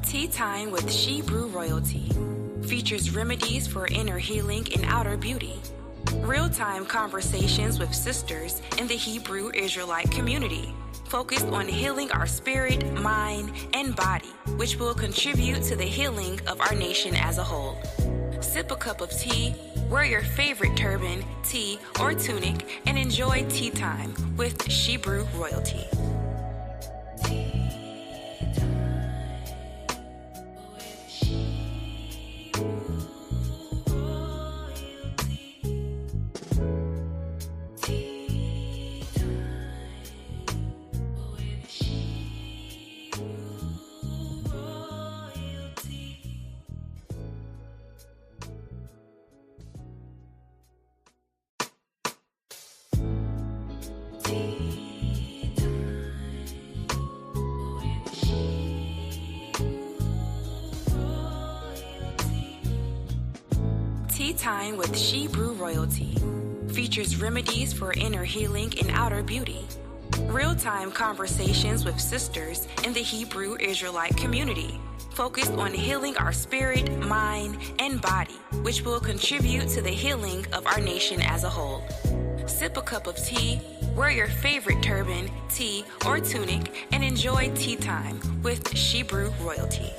Tea Time with Shebrews Royalty features remedies for inner healing and outer beauty. Real-time conversations with sisters in the Hebrew Israelite community, focused on healing our spirit, mind, and body, which will contribute to the healing of our nation as a whole. Sip a cup of tea, wear your favorite turban, tee, or tunic, and enjoy Tea Time with Shebrews Royalty. Tea Time with Shebrews Royalty features remedies for inner healing and outer beauty. Real-time conversations with sisters in the Hebrew Israelite community, focused on healing our spirit, mind, and body, which will contribute to the healing of our nation as a whole. Sip a cup of tea, wear your favorite turban, tee, or tunic, and enjoy Tea Time with Shebrews Royalty.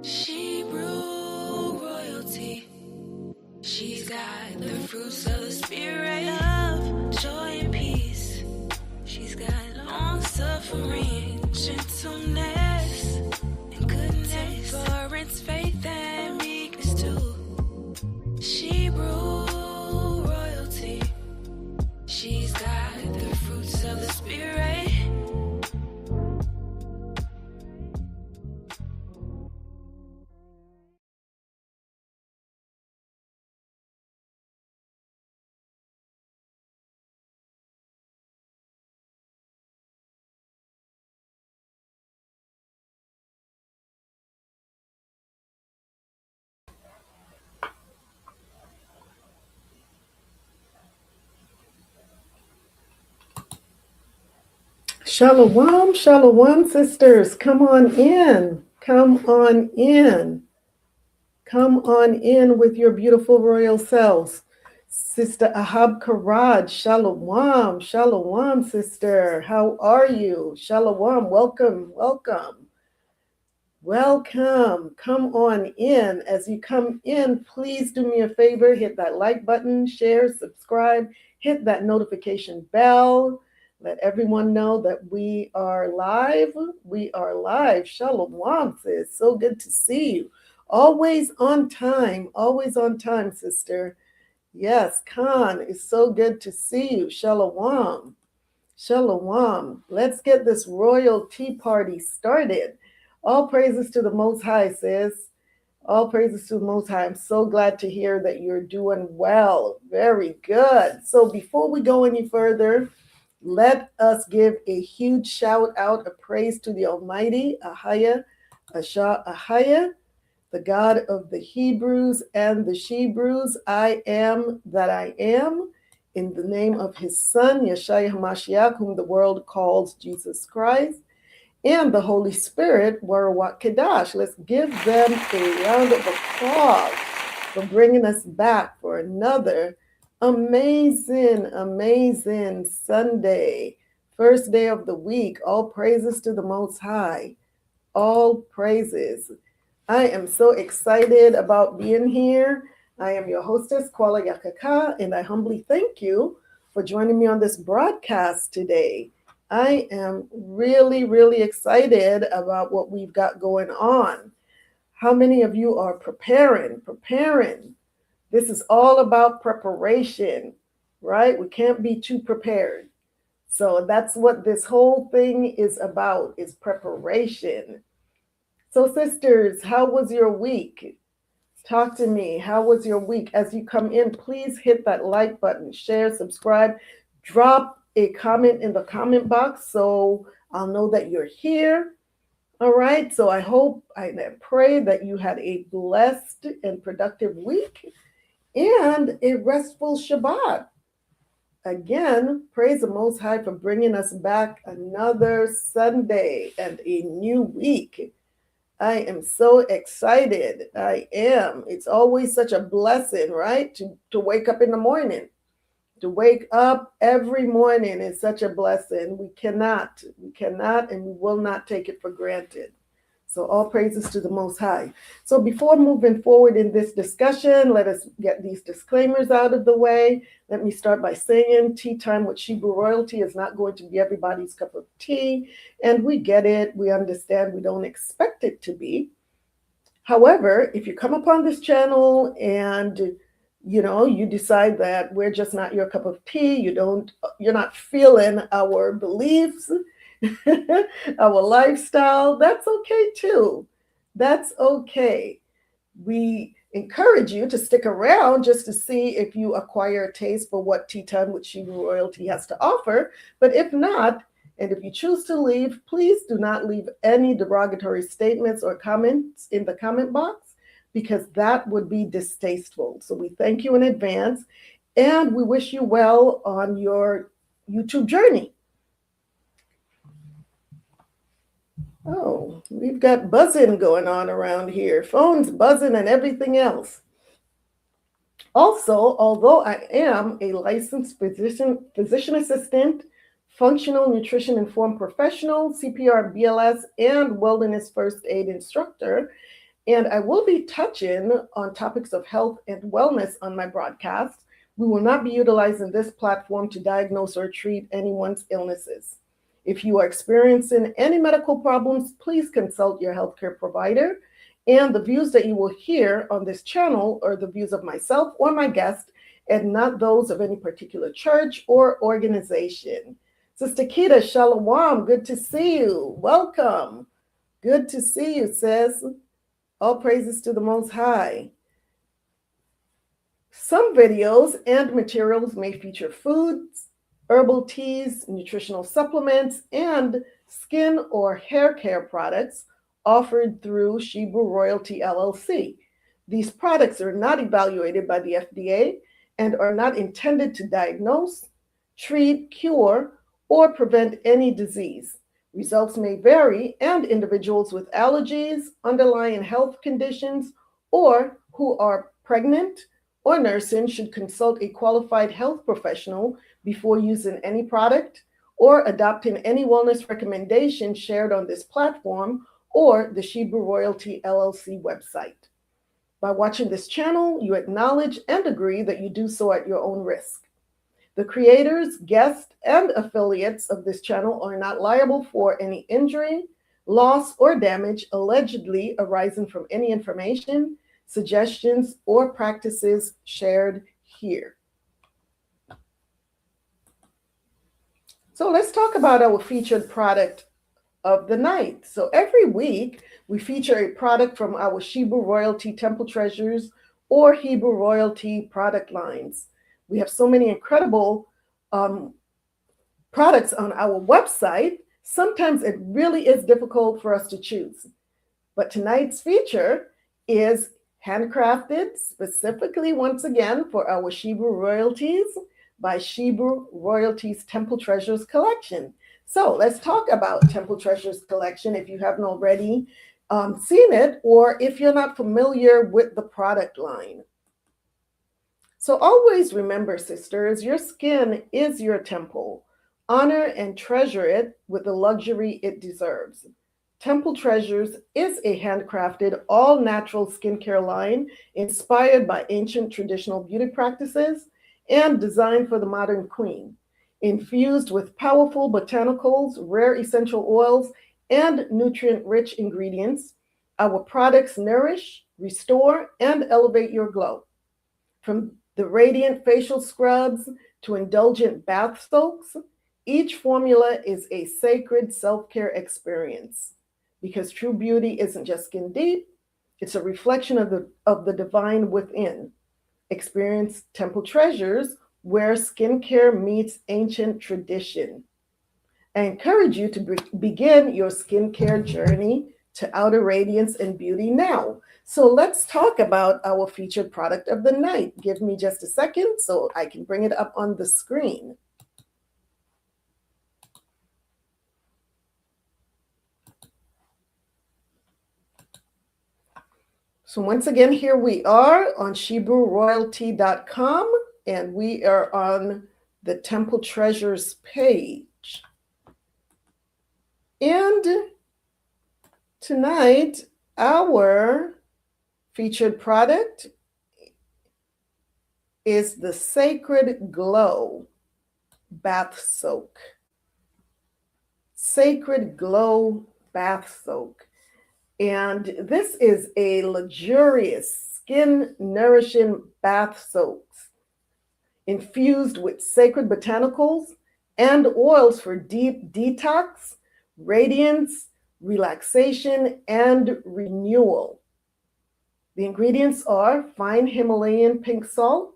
Shebrews Royalty. She's got the fruits of the spirit, love, joy, and peace. She's got long suffering, gentleness, and goodness, temperance, faith, and meekness too. Shebrews Royalty. She's got the fruits of the spirit. Shalawam, shalawam, sisters. Come on in. Come on in. Come on in with your beautiful royal selves. Sister Ahab Karaj, shalawam, shalawam, sister. How are you? Shalawam, welcome, welcome. Welcome. Come on in. As you come in, please do me a favor, hit that like button, share, subscribe, hit that notification bell. Let everyone know that we are live. We are live. Shalom, sis. So good to see you. Always on time, sister. Yes, Khan, it's so good to see you. Shalom. Shalom. Let's get this royal tea party started. All praises to the Most High, sis. All praises to the Most High. I'm so glad to hear that you're doing well. Very good. So before we go any further, let us give a huge shout out of praise to the Almighty, AHAYAH, ASHAR, AHAYAH, the God of the Hebrews and the Shebrews. I am that I am, in the name of his Son, YASHAYA HaMashiach, whom the world calls Jesus Christ, and the Holy Spirit, RAWACH QADASH. Let's give them a round of applause for bringing us back for another amazing Sunday, first day of the week. All praises to the Most High. All praises. I am so excited about being here. I am your hostess, Kuala Yakaka, and I humbly thank you for joining me on this broadcast today. I am really excited about what we've got going on. How many of you are preparing? This is all about preparation. right? We can't be too prepared. So that's what this whole thing is about, is preparation. So sisters, how was your week? Talk to me. How was your week? As you come in, please hit that like button, share, subscribe, drop a comment in the comment box so I'll know that you're here. All right. So I hope, I pray that you had a blessed and productive week and a restful Shabbat. Again, praise the Most High for bringing us back another Sunday and a new week. I am so excited. I am. It's always such a blessing, right? To wake up in the morning. To wake up every morning is such a blessing. We cannot, and we will not take it for granted. So all praises to the Most High. So before moving forward in this discussion, let us get these disclaimers out of the way. Let me start by saying tea time with Shebrew royalty is not going to be everybody's cup of tea. And we get it. We understand. We don't expect it to be. However, if you come upon this channel and you decide that we're just not your cup of tea, you're not feeling our beliefs, our lifestyle, that's okay too. That's okay. We encourage you to stick around just to see if you acquire a taste for what Tea Time with Shebrew Royalty has to offer. But if not, and if you choose to leave, please do not leave any derogatory statements or comments in the comment box, because that would be distasteful. So we thank you in advance, and we wish you well on your YouTube journey. Oh, we've got buzzing going on around here, phones buzzing and everything else. Also, although I am a licensed physician assistant, functional nutrition informed professional, CPR, BLS, and wilderness first aid instructor, and I will be touching on topics of health and wellness on my broadcast, we will not be utilizing this platform to diagnose or treat anyone's illnesses. If you are experiencing any medical problems, please consult your healthcare provider. And the views that you will hear on this channel are the views of myself or my guest, and not those of any particular church or organization. Sister Kita, Shalawam, good to see you. Welcome. Good to see you, sis. All praises to the Most High. Some videos and materials may feature foods, herbal teas, nutritional supplements, and skin or hair care products offered through Shebrew Royalty LLC. These products are not evaluated by the FDA and are not intended to diagnose, treat, cure, or prevent any disease. Results may vary, and individuals with allergies, underlying health conditions, or who are pregnant or nursing should consult a qualified health professional before using any product or adopting any wellness recommendation shared on this platform or the Shebrew Royalty LLC website. By watching this channel, you acknowledge and agree that you do so at your own risk. The creators, guests, and affiliates of this channel are not liable for any injury, loss, or damage allegedly arising from any information, suggestions, or practices shared here. So let's talk about our featured product of the night. So every week, we feature a product from our Shebrew Royalty Temple Treasures or Hebrew Royalty product lines. We have so many incredible products on our website. Sometimes it really is difficult for us to choose. But tonight's feature is handcrafted specifically, once again, for our Shebrew Royalties by Shebrew Royalties Temple Treasures Collection. So let's talk about Temple Treasures Collection if you haven't already seen it, or if you're not familiar with the product line. So always remember, sisters, your skin is your temple. Honor and treasure it with the luxury it deserves. Temple Treasures is a handcrafted, all-natural skincare line inspired by ancient traditional beauty practices and designed for the modern queen. Infused with powerful botanicals, rare essential oils, and nutrient-rich ingredients, our products nourish, restore, and elevate your glow. From the radiant facial scrubs to indulgent bath soaks, each formula is a sacred self-care experience because true beauty isn't just skin deep, it's a reflection of the divine within. Experience Temple Treasures where skincare meets ancient tradition. I encourage you to begin your skincare journey to outer radiance and beauty now. So let's talk about our featured product of the night. Give me just a second so I can bring it up on the screen. So once again, here we are on ShebrewRoyalty.com, and we are on the Temple Treasures page. And tonight, our featured product is the Sacred Glow Bath Soak. Sacred Glow Bath Soak. And this is a luxurious, skin-nourishing bath soaks infused with sacred botanicals and oils for deep detox, radiance, relaxation, and renewal. The ingredients are fine Himalayan pink salt,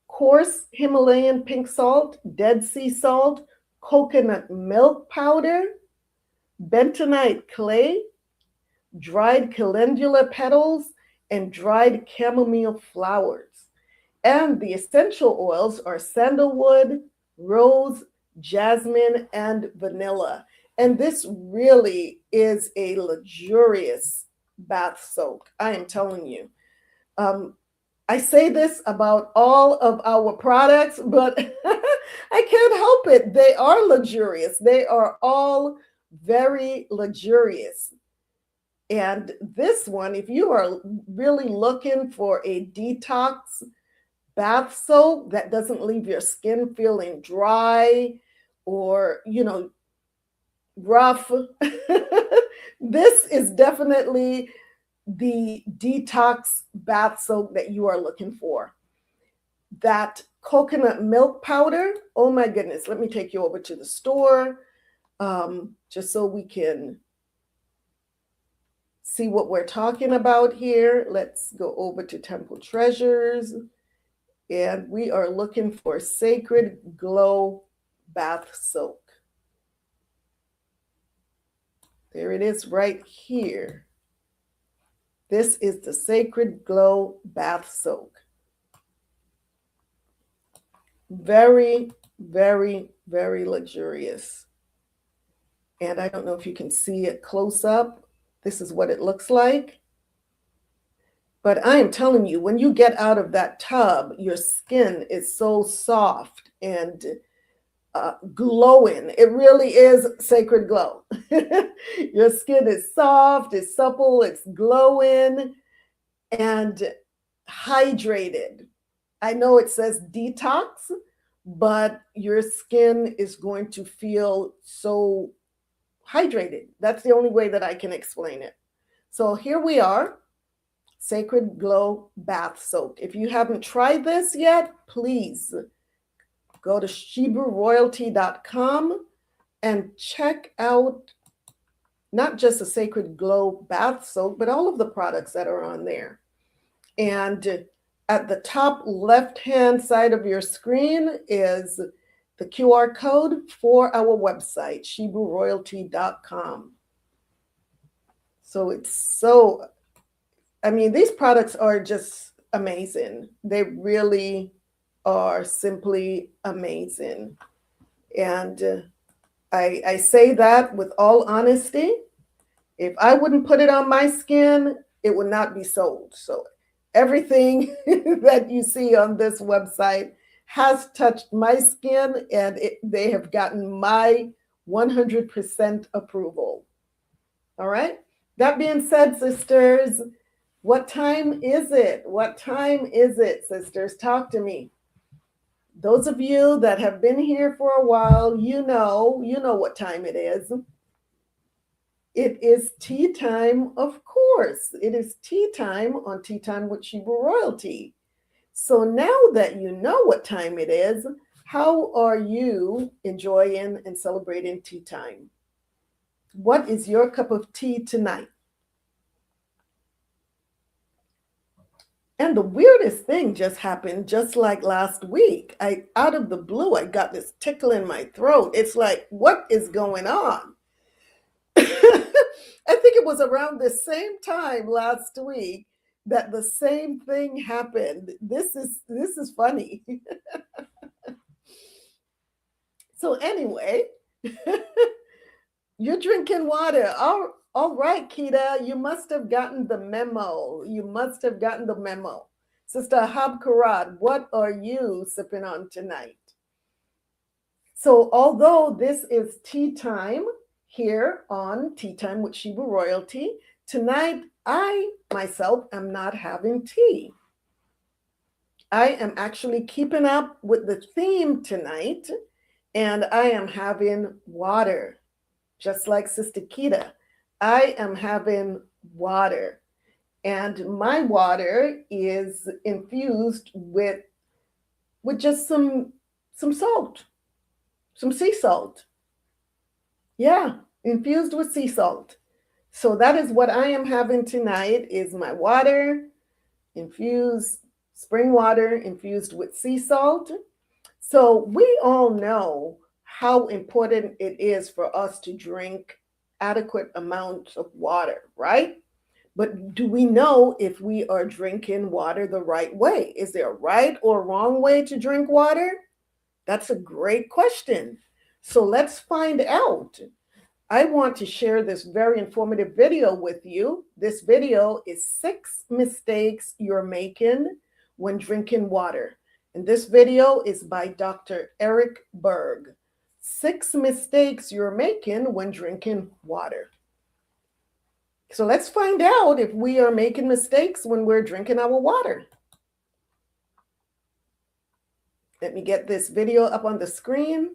coarse Himalayan pink salt, Dead Sea salt, coconut milk powder, bentonite clay, dried calendula petals, and dried chamomile flowers. And the essential oils are sandalwood, rose, jasmine, and vanilla. And this really is a luxurious bath soak, I am telling you. I say this about all of our products, but I can't help it. They are luxurious. They are all very luxurious. And this one, if you are really looking for a detox bath soap that doesn't leave your skin feeling dry or, rough, this is definitely the detox bath soap that you are looking for. That coconut milk powder, oh my goodness, let me take you over to the store just so we can see what we're talking about here. Let's go over to Temple Treasures, and we are looking for Sacred Glow Bath Soak. There it is right here. This is the Sacred Glow Bath Soak. Very, very, very luxurious. And I don't know if you can see it close up. This is what it looks like. But I am telling you, when you get out of that tub, your skin is so soft and glowing. It really is sacred glow. Your skin is soft, it's supple, it's glowing and hydrated. I know it says detox, but your skin is going to feel so hydrated. That's the only way that I can explain it. So here we are, Sacred Glow Bath Soak. If you haven't tried this yet, please go to ShebrewRoyalty.com and check out not just the Sacred Glow Bath Soak, but all of the products that are on there. And at the top left-hand side of your screen is the QR code for our website, ShebrewRoyalty.com. So these products are just amazing. They really are simply amazing. And I say that with all honesty. If I wouldn't put it on my skin, it would not be sold. So everything that you see on this website has touched my skin, and they have gotten my 100% approval. All right. That being said, sisters, what time is it? What time is it, sisters? Talk to me. Those of you that have been here for a while, you know what time it is. It is tea time, of course. It is tea time on Tea Time with Shebrew Royalty. So now that you know what time it is, how are you enjoying and celebrating tea time? What is your cup of tea tonight? And the weirdest thing just happened just like last week. Out of the blue, I got this tickle in my throat. It's like, what is going on? I think it was around the same time last week that the same thing happened. This is funny. So anyway, you're drinking water. All right, Kita, you must have gotten the memo. You must have gotten the memo. Sister Habkarat, what are you sipping on tonight? So although this is tea time here on Tea Time with Shebrew Royalty, tonight I myself am not having tea. I am actually keeping up with the theme tonight, and I am having water, just like Sister Kita. I am having water, and my water is infused with just some salt, some sea salt. Yeah, infused with sea salt. So that is what I am having tonight, is my water, infused spring water infused with sea salt. So we all know how important it is for us to drink adequate amounts of water, right? But do we know if we are drinking water the right way? Is there a right or wrong way to drink water? That's a great question. So let's find out. I want to share this very informative video with you. This video is 6 mistakes you're making when drinking water. And this video is by Dr. Eric Berg. 6 mistakes you're making when drinking water. So let's find out if we are making mistakes when we're drinking our water. Let me get this video up on the screen.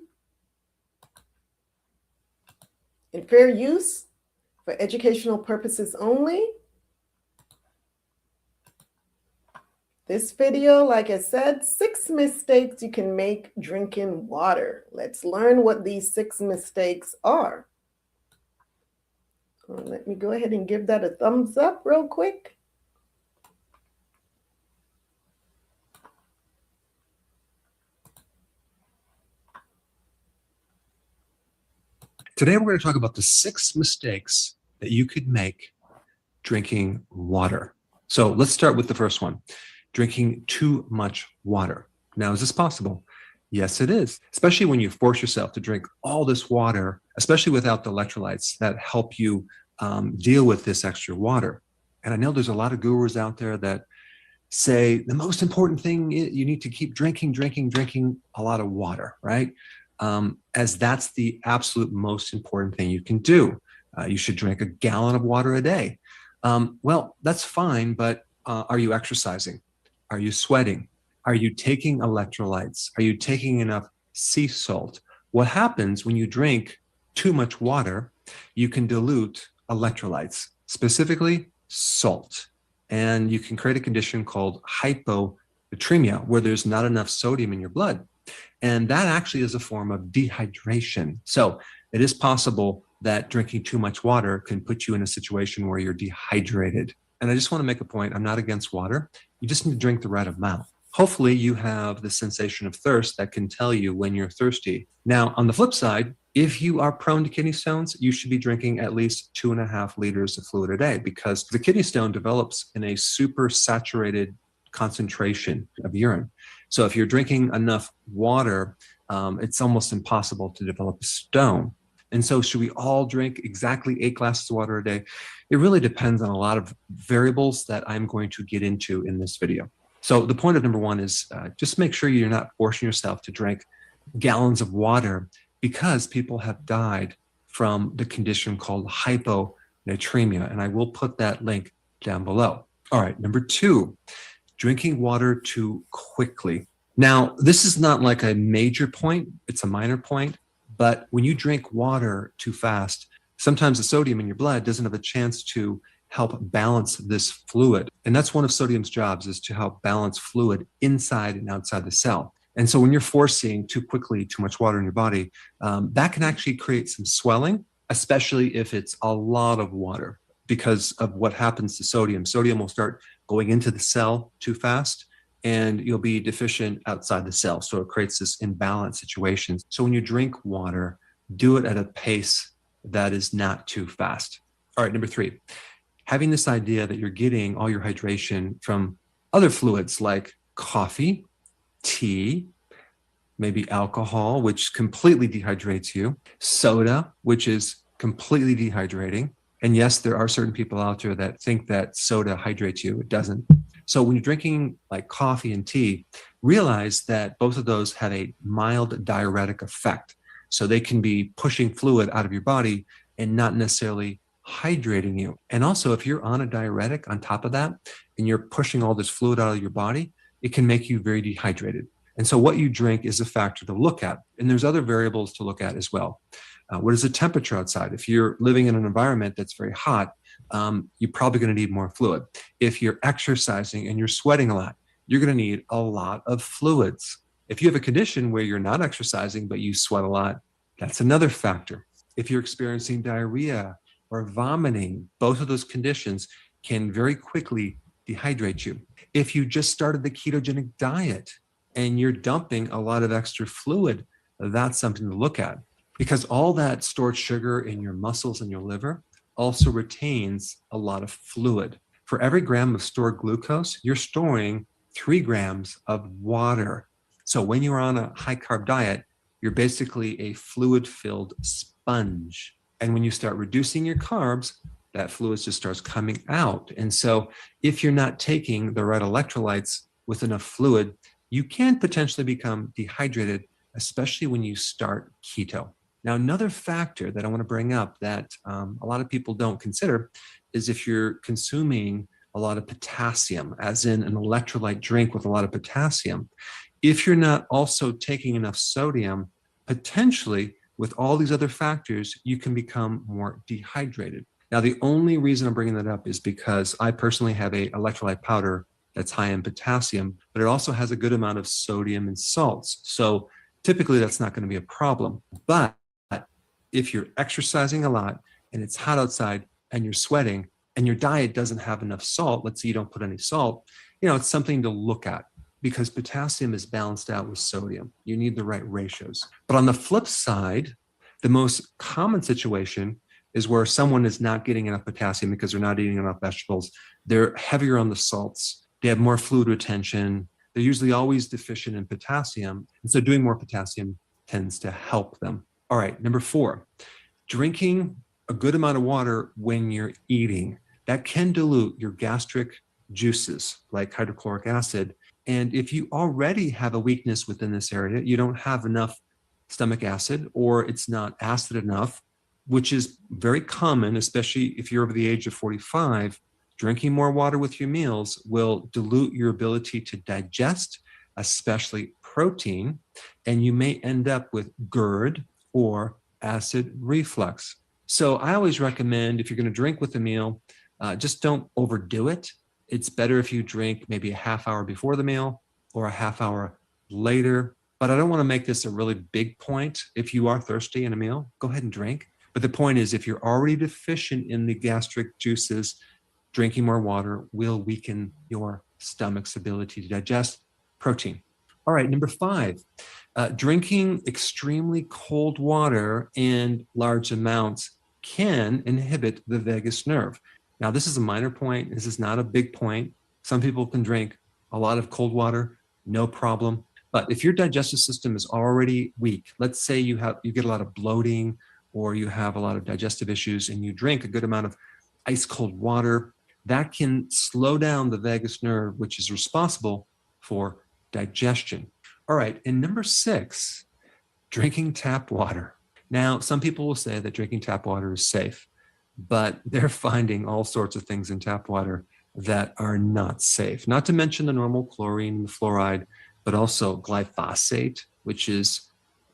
In fair use, for educational purposes only. This video, like I said, 6 mistakes you can make drinking water. Let's learn what these 6 mistakes are. Let me go ahead and give that a thumbs up real quick. Today, we're going to talk about the 6 mistakes that you could make drinking water. So let's start with the first one, drinking too much water. Now, is this possible? Yes, it is, especially when you force yourself to drink all this water, especially without the electrolytes that help you deal with this extra water. And I know there's a lot of gurus out there that say the most important thing is you need to keep drinking a lot of water, right? As that's the absolute most important thing you can do. You should drink a gallon of water a day. Well, that's fine, but are you exercising? Are you sweating? Are you taking electrolytes? Are you taking enough sea salt? What happens when you drink too much water, you can dilute electrolytes, specifically salt. And you can create a condition called hyponatremia, where there's not enough sodium in your blood. And that actually is a form of dehydration. So it is possible that drinking too much water can put you in a situation where you're dehydrated. And I just want to make a point. I'm not against water. You just need to drink the right amount. Hopefully you have the sensation of thirst that can tell you when you're thirsty. Now, on the flip side, if you are prone to kidney stones, you should be drinking at least 2.5 liters of fluid a day, because the kidney stone develops in a super saturated concentration of urine. So if you're drinking enough water, it's almost impossible to develop a stone. And so should we all drink exactly 8 glasses of water a day? It really depends on a lot of variables that I'm going to get into in this video. So the point of number 1 is just make sure you're not forcing yourself to drink gallons of water, because people have died from the condition called hyponatremia. And I will put that link down below. All right, number 2, drinking water too quickly. Now, this is not like a major point, it's a minor point, but when you drink water too fast, sometimes the sodium in your blood doesn't have a chance to help balance this fluid. And that's one of sodium's jobs, is to help balance fluid inside and outside the cell. And so when you're forcing too quickly too much water in your body, that can actually create some swelling, especially if it's a lot of water, because of what happens to sodium. Sodium will start going into the cell too fast, and you'll be deficient outside the cell. So it creates this imbalance situation. So when you drink water, do it at a pace that is not too fast. All right, number 3, having this idea that you're getting all your hydration from other fluids like coffee, tea, maybe alcohol, which completely dehydrates you, soda, which is completely dehydrating. And yes, there are certain people out there that think that soda hydrates you. It doesn't. So when you're drinking like coffee and tea, realize that both of those have a mild diuretic effect. So they can be pushing fluid out of your body and not necessarily hydrating you. And also, if you're on a diuretic on top of that, and you're pushing all this fluid out of your body, it can make you very dehydrated. And so what you drink is a factor to look at. And there's other variables to look at as well. What is the temperature outside? If you're living in an environment that's very hot, you're probably going to need more fluid. If you're exercising and you're sweating a lot, you're going to need a lot of fluids. If you have a condition where you're not exercising, but you sweat a lot, that's another factor. If you're experiencing diarrhea or vomiting, both of those conditions can very quickly dehydrate you. If you just started the ketogenic diet and you're dumping a lot of extra fluid, that's something to look at, because all that stored sugar in your muscles and your liver also retains a lot of fluid. For every gram of stored glucose, you're storing 3 grams of water. So when you're on a high carb diet, you're basically a fluid-filled sponge. And when you start reducing your carbs, that fluid just starts coming out. And so if you're not taking the right electrolytes with enough fluid, you can potentially become dehydrated, especially when you start keto. Now, another factor that I want to bring up that a lot of people don't consider is if you're consuming a lot of potassium, as in an electrolyte drink with a lot of potassium. If you're not also taking enough sodium, potentially with all these other factors, you can become more dehydrated. Now, the only reason I'm bringing that up is because I personally have a electrolyte powder that's high in potassium, but it also has a good amount of sodium and salts. So typically that's not going to be a problem. But if you're exercising a lot and it's hot outside and you're sweating and your diet doesn't have enough salt, let's say you don't put any salt, it's something to look at, because potassium is balanced out with sodium. You need the right ratios. But on the flip side, the most common situation is where someone is not getting enough potassium because they're not eating enough vegetables. They're heavier on the salts. They have more fluid retention. They're usually always deficient in potassium. And so doing more potassium tends to help them. All right, number 4, drinking a good amount of water when you're eating. That can dilute your gastric juices like hydrochloric acid. And if you already have a weakness within this area, you don't have enough stomach acid, or it's not acid enough, which is very common, especially if you're over the age of 45, drinking more water with your meals will dilute your ability to digest, especially protein, and you may end up with GERD or acid reflux. So I always recommend, if you're going to drink with a meal, just don't overdo it. It's better if you drink maybe a half hour before the meal or a half hour later. But I don't want to make this a really big point. If you are thirsty in a meal, go ahead and drink. But the point is, if you're already deficient in the gastric juices, drinking more water will weaken your stomach's ability to digest protein. All right, number 5, drinking extremely cold water in large amounts can inhibit the vagus nerve. Now, this is a minor point. This is not a big point. Some people can drink a lot of cold water, no problem. But if your digestive system is already weak, let's say you get a lot of bloating or you have a lot of digestive issues and you drink a good amount of ice cold water, that can slow down the vagus nerve, which is responsible for digestion. All right, and number 6, drinking tap water. Now, some people will say that drinking tap water is safe, but they're finding all sorts of things in tap water that are not safe. Not to mention the normal chlorine and fluoride, but also glyphosate, which is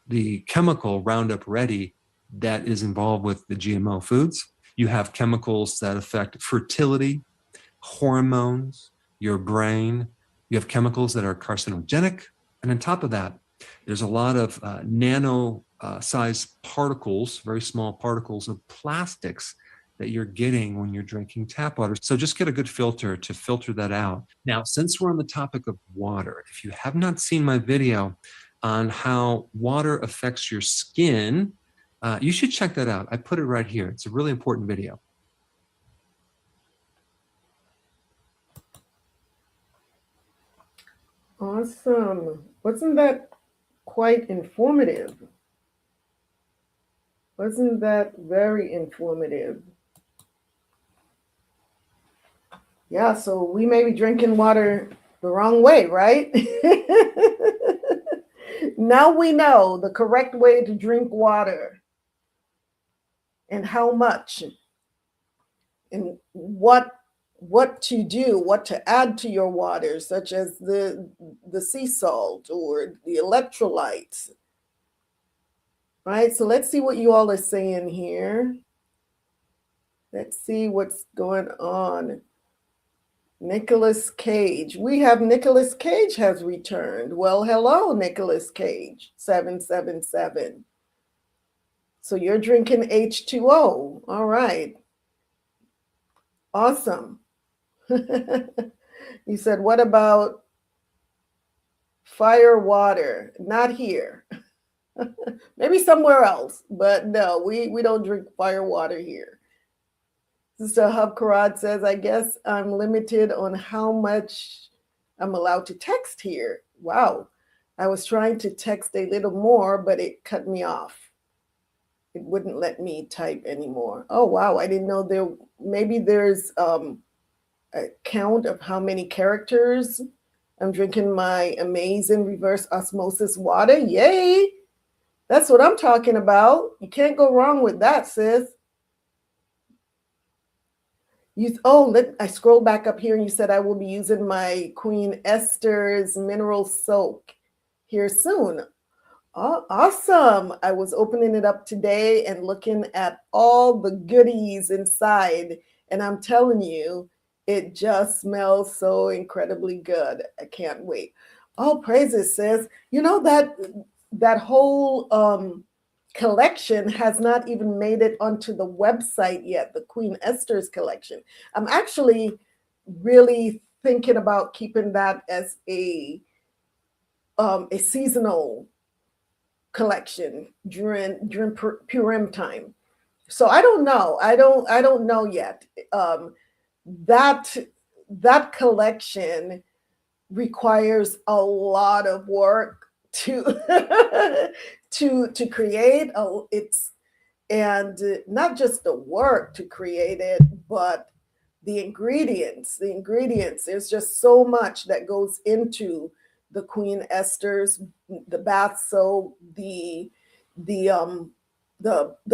the chemical Roundup Ready that is involved with the GMO foods. You have chemicals that affect fertility, hormones, your brain. You have chemicals that are carcinogenic. And on top of that, there's a lot of nano-sized particles, very small particles of plastics that you're getting when you're drinking tap water. So just get a good filter to filter that out. Now, since we're on the topic of water, if you have not seen my video on how water affects your skin, you should check that out. I put it right here. It's a really important video. Awesome. Wasn't that quite informative? Wasn't that very informative? Yeah, so we may be drinking water the wrong way, right? Now we know the correct way to drink water and how much and what to do, what to add to your water, such as the sea salt or the electrolytes. Right? So let's see what you all are saying here. Let's see what's going on. Nicolas Cage. We have Nicolas Cage has returned. Well, hello, Nicolas Cage, 777. So you're drinking H2O. All right. Awesome. You said, what about fire water? Not here. Maybe somewhere else, but no, we don't drink fire water here. Sister Hub Karad says, I guess I'm limited on how much I'm allowed to text here. Wow. I was trying to text a little more, but it cut me off. It wouldn't let me type anymore. Oh, wow. I didn't know maybe there's a count of how many characters. I'm drinking my amazing reverse osmosis water. Yay. That's what I'm talking about. You can't go wrong with that, sis. I scrolled back up here and you said I will be using my Queen Esther's mineral soak here soon. Oh, awesome. I was opening it up today and looking at all the goodies inside. And I'm telling you, it just smells so incredibly good. I can't wait. Oh, praises, sis. You know that whole collection has not even made it onto the website yet, the Queen Esther's collection. I'm actually really thinking about keeping that as a seasonal collection during Purim time. So I don't know. I don't know yet. That collection requires a lot of work to to create. And not just the work to create it, but the ingredients. There's just so much that goes into the Queen Esther's, the bath soap, the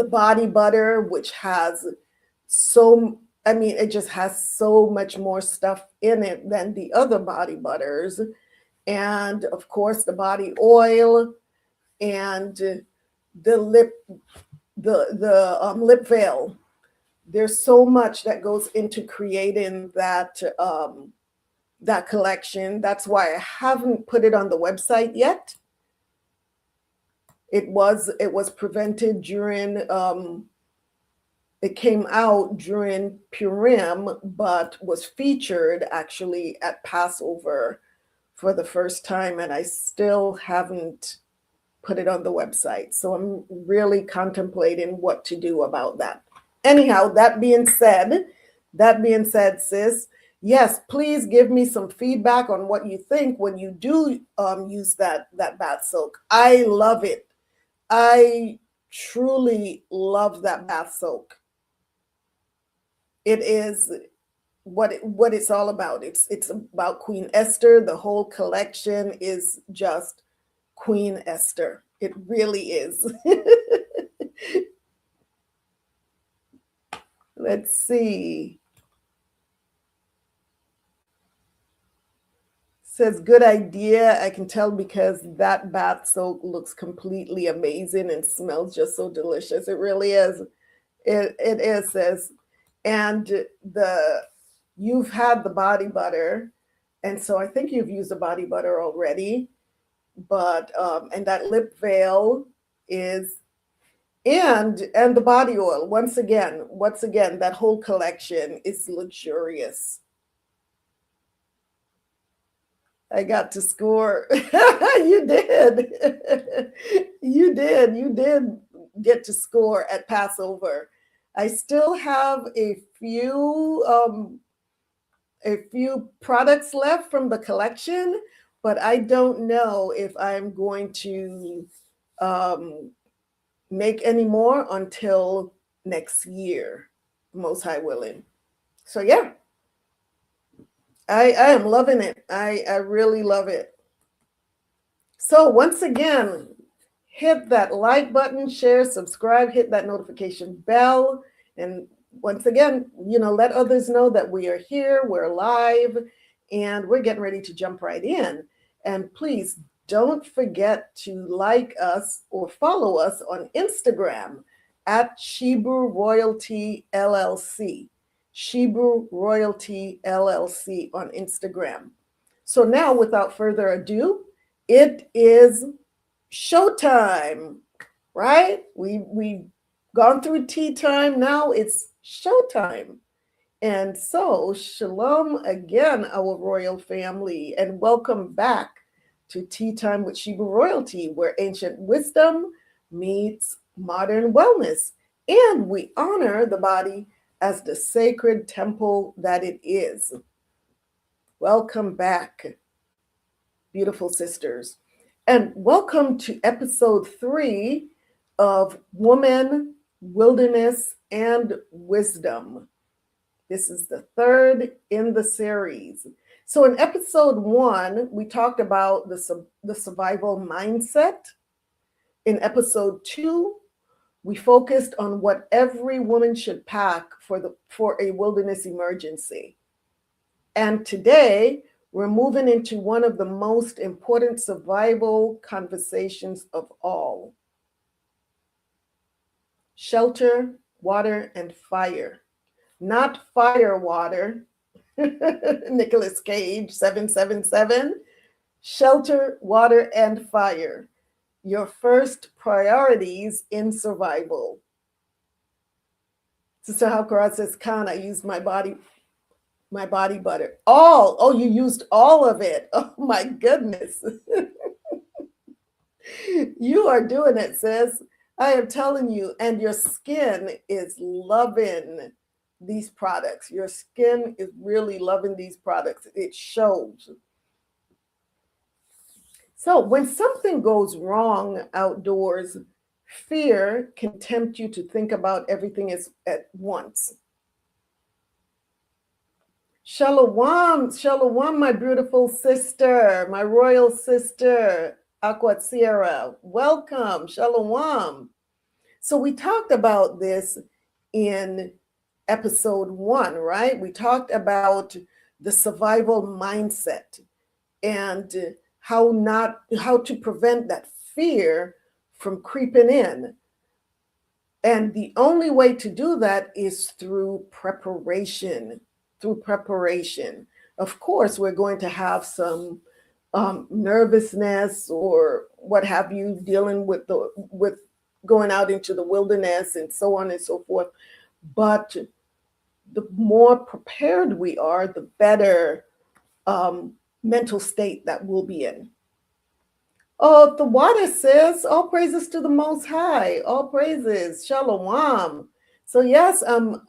body butter, which has it just has so much more stuff in it than the other body butters. And of course the body oil and the lip veil. There's so much that goes into creating that collection. That's why I haven't put it on the website yet. It was prevented during it came out during Purim, but was featured actually at Passover for the first time, and I still haven't put it on the website. So I'm really contemplating what to do about that. Anyhow, that being said, sis, yes, please give me some feedback on what you think when you do use that bath soak. I love it. I truly love that bath soak. It is what it's all about. It's about Queen Esther. The whole collection is just Queen Esther. It really is. Let's see. Says, good idea. I can tell because that bath soak looks completely amazing and smells just so delicious. It really is. It is, sis. And you've had the body butter, and so I think you've used the body butter already. But and that lip veil is, and the body oil. Once again, that whole collection is luxurious. I got to score. You did. You did get to score at Passover. I still have a few products left from the collection, but I don't know if I'm going to make any more until next year, most high willing. So yeah, I am loving it. I really love it. So once again, hit that like button, share, subscribe, hit that notification bell. And once again, let others know that we are here, we're live, and we're getting ready to jump right in. And please don't forget to like us or follow us on Instagram at Shebrew Royalty LLC. Shebrew Royalty LLC on Instagram. So now, without further ado, it is showtime, right? We've gone through tea time. Now it's showtime. And so, shalom again, our royal family, and welcome back to Tea Time with Shebrew Royalty, where ancient wisdom meets modern wellness. And we honor the body as the sacred temple that it is. Welcome back, beautiful sisters. And welcome to episode 3 of Woman, Wilderness, and Wisdom. This is the third in the series. So in episode 1, we talked about the survival mindset. In episode 2, we focused on what every woman should pack for a wilderness emergency. And today, we're moving into one of the most important survival conversations of all. Shelter, water, and fire. Not fire water. Nicolas Cage, 777. Shelter, water, and fire. Your first priorities in survival. Sister Halkarat says, Khan, I used my body butter. Oh, you used all of it. Oh my goodness. You are doing it, sis. I am telling you, and your skin is loving these products. Your skin is really loving these products. It shows. So when something goes wrong outdoors, fear can tempt you to think about everything at once. Shalawam, shalawam, my beautiful sister, my royal sister, Akwat Sierra. Welcome, shalawam. So we talked about this in episode 1, right? We talked about the survival mindset and how to prevent that fear from creeping in. And the only way to do that is through preparation. Of course, we're going to have some nervousness or what have you, dealing with going out into the wilderness and so on and so forth. But the more prepared we are, the better mental state that we'll be in. Oh, the water says, all praises to the Most High. All praises. Shalawam. So yes, I'm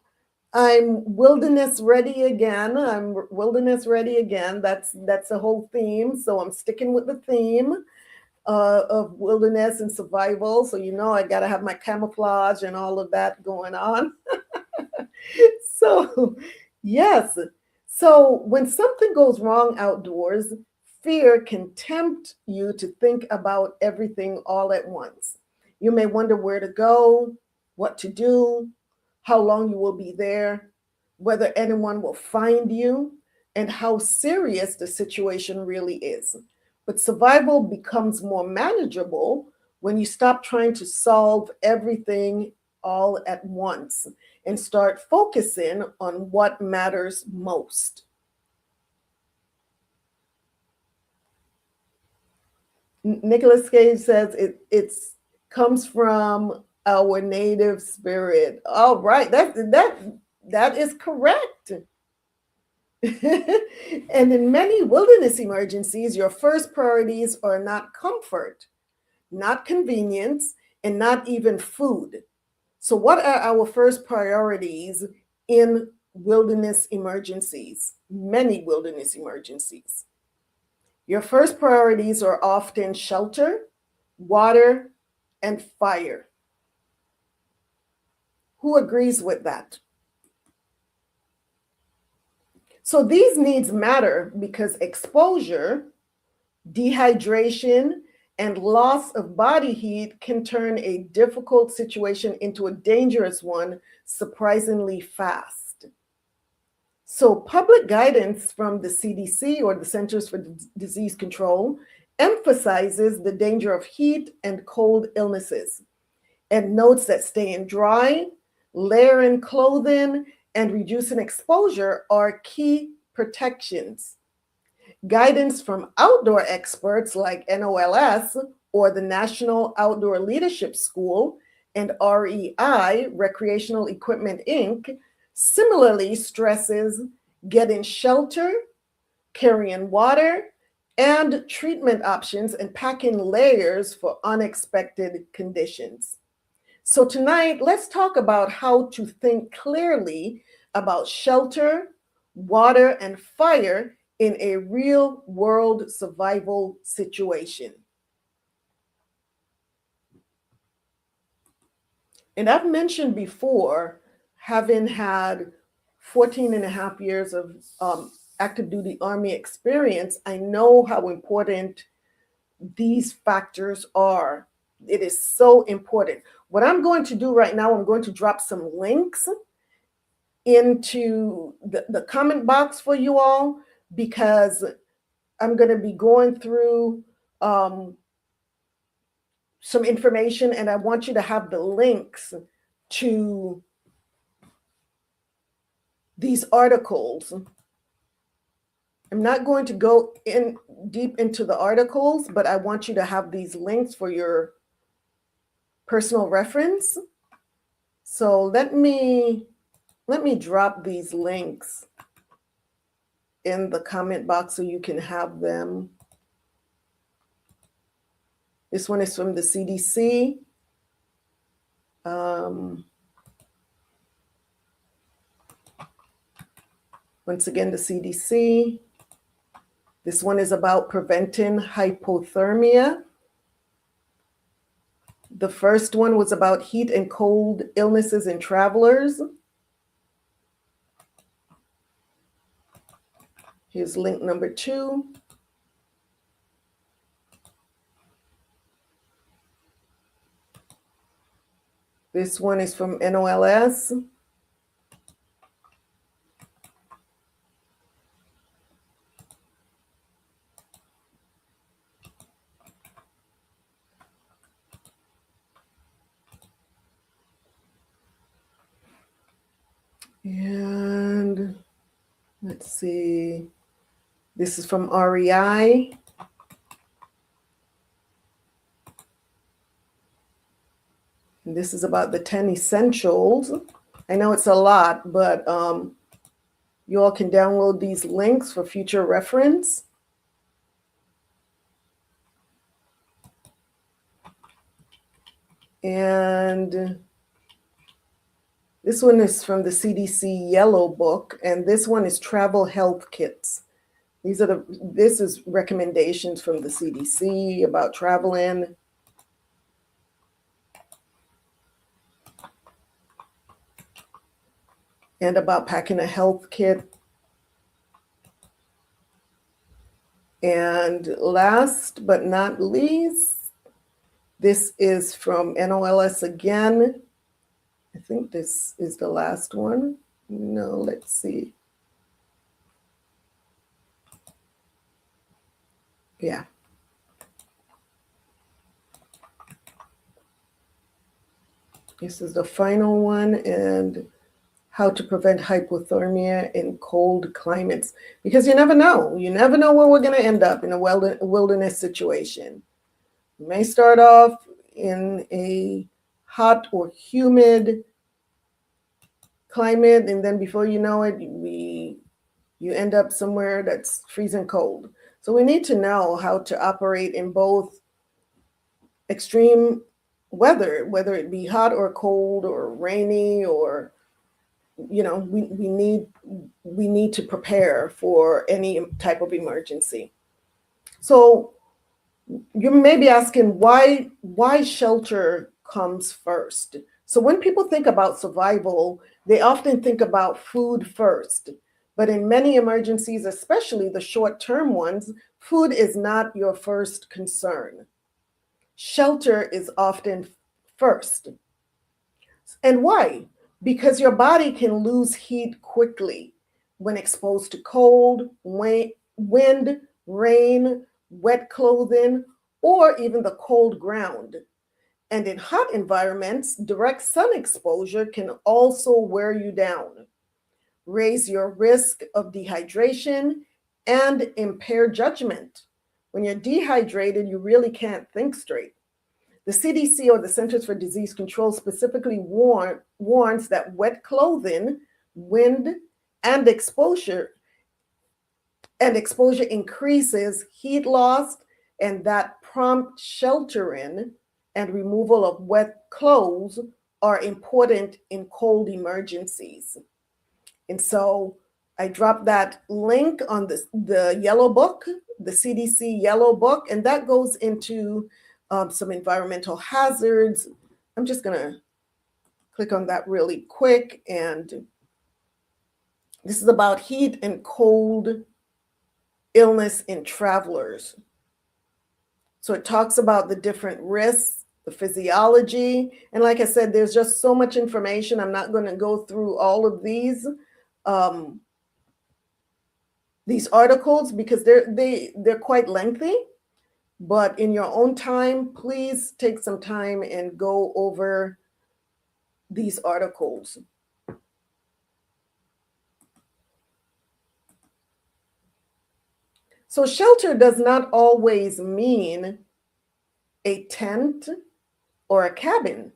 wilderness ready again. That's a whole theme. So I'm sticking with the theme of wilderness and survival. So I got to have my camouflage and all of that going on. So yes. So when something goes wrong outdoors, fear can tempt you to think about everything all at once. You may wonder where to go, what to do, how long you will be there, whether anyone will find you, and how serious the situation really is. But survival becomes more manageable when you stop trying to solve everything all at once and start focusing on what matters most. Nicholas Cage says it comes from our native spirit. All right, that is correct. And in many wilderness emergencies, your first priorities are not comfort, not convenience, and not even food. So, what are our first priorities in wilderness emergencies? Many wilderness emergencies. Your first priorities are often shelter, water, and fire. Who agrees with that? So these needs matter because exposure, dehydration, and loss of body heat can turn a difficult situation into a dangerous one surprisingly fast. So public guidance from the CDC, or the Centers for Disease Control, emphasizes the danger of heat and cold illnesses and notes that staying dry, layering clothing, and reducing exposure are key protections. Guidance from outdoor experts like NOLS, or the National Outdoor Leadership School, and REI, Recreational Equipment Inc., similarly stresses getting shelter, carrying water, and treatment options, and packing layers for unexpected conditions. So tonight, let's talk about how to think clearly about shelter, water, and fire in a real world survival situation. And I've mentioned before, having had 14 and a half years of active duty Army experience, I know how important these factors are. It is so important. What I'm going to do right now, I'm going to drop some links into the comment box for you all, because I'm going to be going through some information, and I want you to have the links to these articles. I'm not going to go in deep into the articles, but I want you to have these links for your personal reference. So let me drop these links in the comment box so you can have them. This one is from the CDC. Once again, the CDC. This one is about preventing hypothermia. The first one was about heat and cold illnesses in travelers. Here's link number 2. This one is from NOLS. And let's see, this is from REI. And this is about the 10 essentials. I know it's a lot, but you all can download these links for future reference. And this one is from the CDC Yellow Book, and this one is travel health kits. This is recommendations from the CDC about traveling. And about packing a health kit. And last but not least, this is from NOLS again. I think this is the last one. No, let's see. Yeah. This is the final one, and how to prevent hypothermia in cold climates. Because you never know. You never know where we're going to end up in a wilderness situation. We may start off in a hot or humid climate, and then before you know it, you end up somewhere that's freezing cold. So we need to know how to operate in both extreme weather, whether it be hot or cold or rainy, or we need to prepare for any type of emergency. So you may be asking why shelter comes first. So when people think about survival, they often think about food first. But in many emergencies, especially the short-term ones, food is not your first concern. Shelter is often first. And why? Because your body can lose heat quickly when exposed to cold, wind, rain, wet clothing, or even the cold ground. And in hot environments, direct sun exposure can also wear you down, raise your risk of dehydration, and impair judgment. When you're dehydrated, you really can't think straight. The CDC, or the Centers for Disease Control, specifically warns that wet clothing, wind, and exposure increases heat loss, and that prompt sheltering and removal of wet clothes are important in cold emergencies. And so I dropped that link on the yellow book, the CDC yellow book, and that goes into some environmental hazards. I'm just going to click on that really quick. And this is about heat and cold illness in travelers. So it talks about the different risks, the physiology. And like I said, there's just so much information. I'm not going to go through all of these articles because they're quite lengthy. But in your own time, please take some time and go over these articles. So shelter does not always mean a tent or a cabin.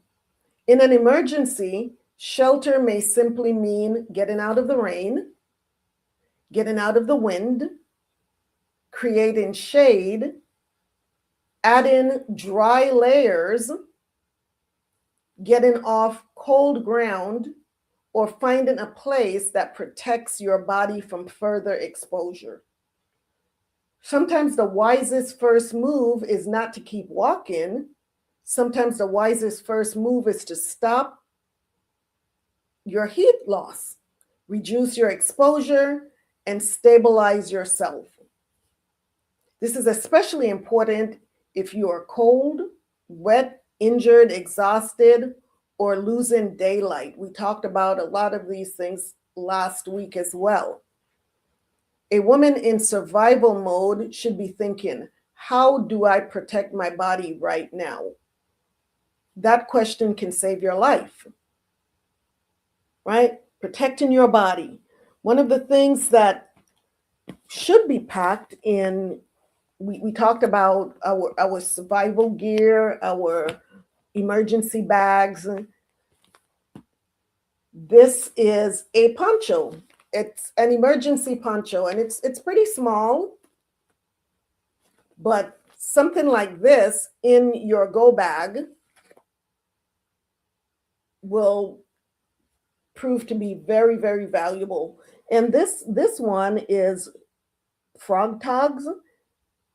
In an emergency, shelter may simply mean getting out of the rain, getting out of the wind, creating shade, adding dry layers, getting off cold ground, or finding a place that protects your body from further exposure. Sometimes the wisest first move is not to keep walking. Sometimes the wisest first move is to stop your heat loss, reduce your exposure, and stabilize yourself. This is especially important if you are cold, wet, injured, exhausted, or losing daylight. We talked about a lot of these things last week as well. A woman in survival mode should be thinking, how do I protect my body right now? That question can save your life, right? Protecting your body. One of the things that should be packed in, we talked about our survival gear, our emergency bags. This is a poncho. It's an emergency poncho, and it's pretty small, but something like this in your go bag will prove to be very, very valuable. And this one is Frog Togs.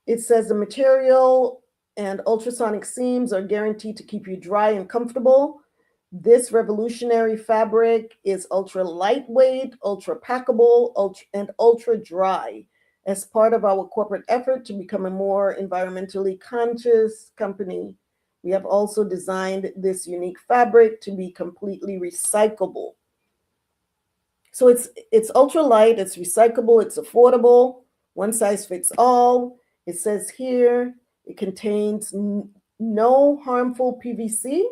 It says the material and ultrasonic seams are guaranteed to keep you dry and comfortable. This revolutionary fabric is ultra lightweight, ultra packable, and ultra dry. As part of our corporate effort to become a more environmentally conscious company, we have also designed this unique fabric to be completely recyclable. So it's ultra light, it's recyclable, it's affordable, one size fits all. It says here it contains no harmful PVC,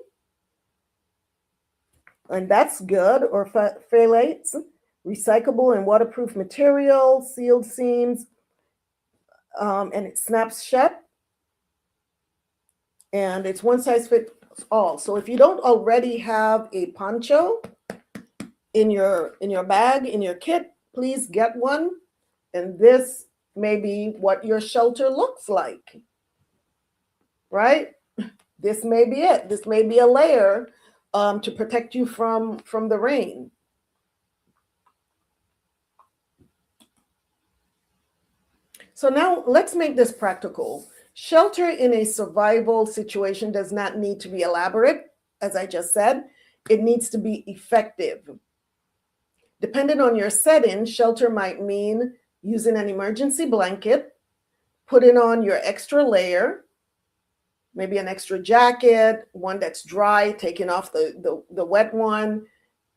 and that's good, or phthalates, recyclable and waterproof material, sealed seams, and it snaps shut, and it's one size fits all. So if you don't already have a poncho in your bag, in your kit, please get one, and this may be what your shelter looks like, right? This may be it. This may be a layer to protect you from the rain. So now let's make this practical. Shelter in a survival situation does not need to be elaborate, as I just said. It needs to be effective. Depending on your setting, shelter might mean using an emergency blanket, putting on your extra layer, maybe an extra jacket, one that's dry, taking off the wet one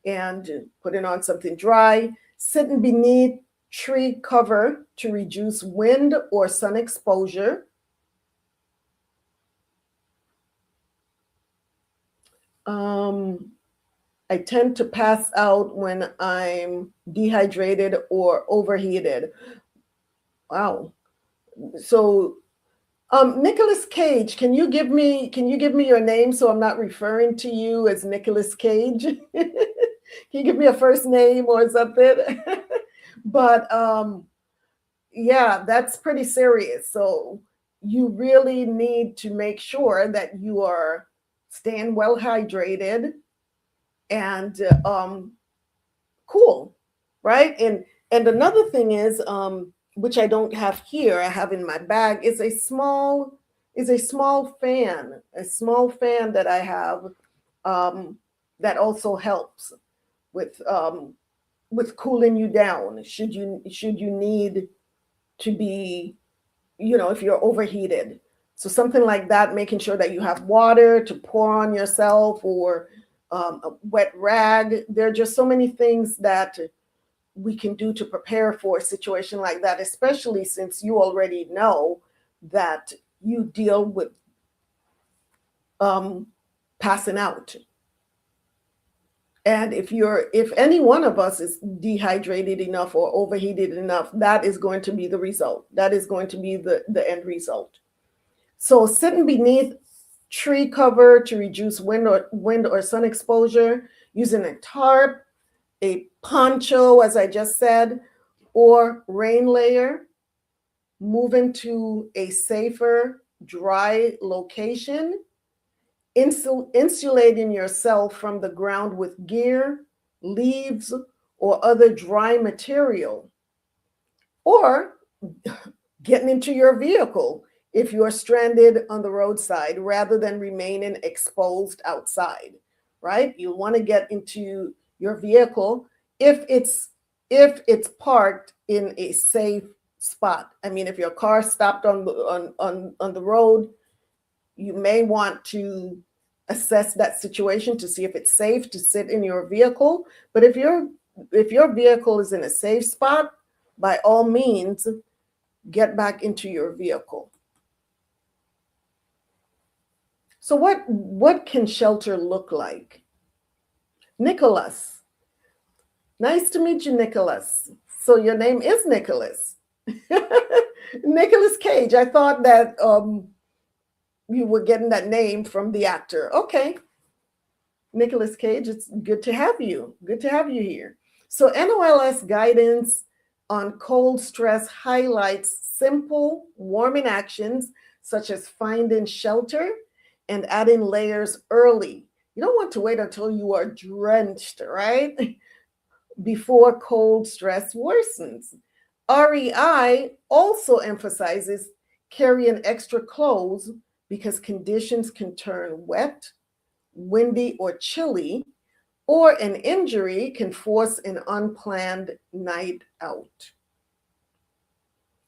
and putting on something dry, sitting beneath tree cover to reduce wind or sun exposure. I tend to pass out when I'm dehydrated or overheated. Wow. So, Nicolas Cage, can you give me your name so I'm not referring to you as Nicolas Cage? Can you give me a first name or something? But yeah, that's pretty serious. So you really need to make sure that you are staying well hydrated and cool, right? And another thing is, which I don't have here, I have in my bag, is a small fan, that I have that also helps with cooling you down should you need to be, if you're overheated. So something like that, making sure that you have water to pour on yourself, or a wet rag. There are just so many things that we can do to prepare for a situation like that, especially since you already know that you deal with passing out. And if any one of us is dehydrated enough or overheated enough, that is going to be the result. That is going to be the end result. So sitting beneath tree cover to reduce wind or sun exposure, using a tarp, a poncho, as I just said, or rain layer, moving to a safer, dry location, insulating yourself from the ground with gear, leaves, or other dry material, or getting into your vehicle if you are stranded on the roadside rather than remaining exposed outside, right? You want to get into your vehicle if it's parked in a safe spot. I mean, if your car stopped on the road, you may want to assess that situation to see if it's safe to sit in your vehicle. But if your vehicle is in a safe spot, by all means, get back into your vehicle. So what can shelter look like? Nicholas. Nice to meet you, Nicholas. So your name is Nicholas. Nicolas Cage. I thought that you were getting that name from the actor. Okay. Nicolas Cage, it's good to have you. Good to have you here. So NOLS guidance on cold stress highlights simple warming actions such as finding shelter and adding layers early. You don't want to wait until you are drenched, right? Before cold stress worsens. REI also emphasizes carrying extra clothes because conditions can turn wet, windy, or chilly, or an injury can force an unplanned night out.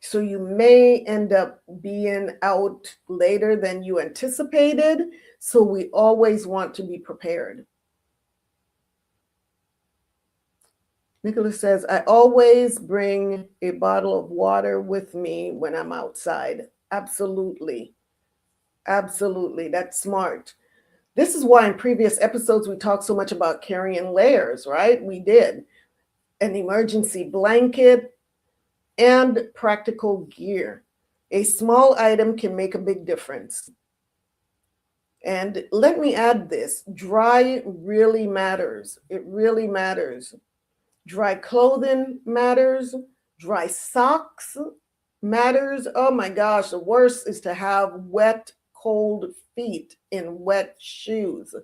So you may end up being out later than you anticipated. So we always want to be prepared. Nicholas says, I always bring a bottle of water with me when I'm outside. Absolutely. Absolutely. That's smart. This is why in previous episodes we talked so much about carrying layers, right? We did. An emergency blanket and practical gear. A small item can make a big difference. And let me add this, dry really matters. It really matters. Dry clothing matters. Dry socks matters. Oh my gosh, the worst is to have wet, cold feet in wet shoes.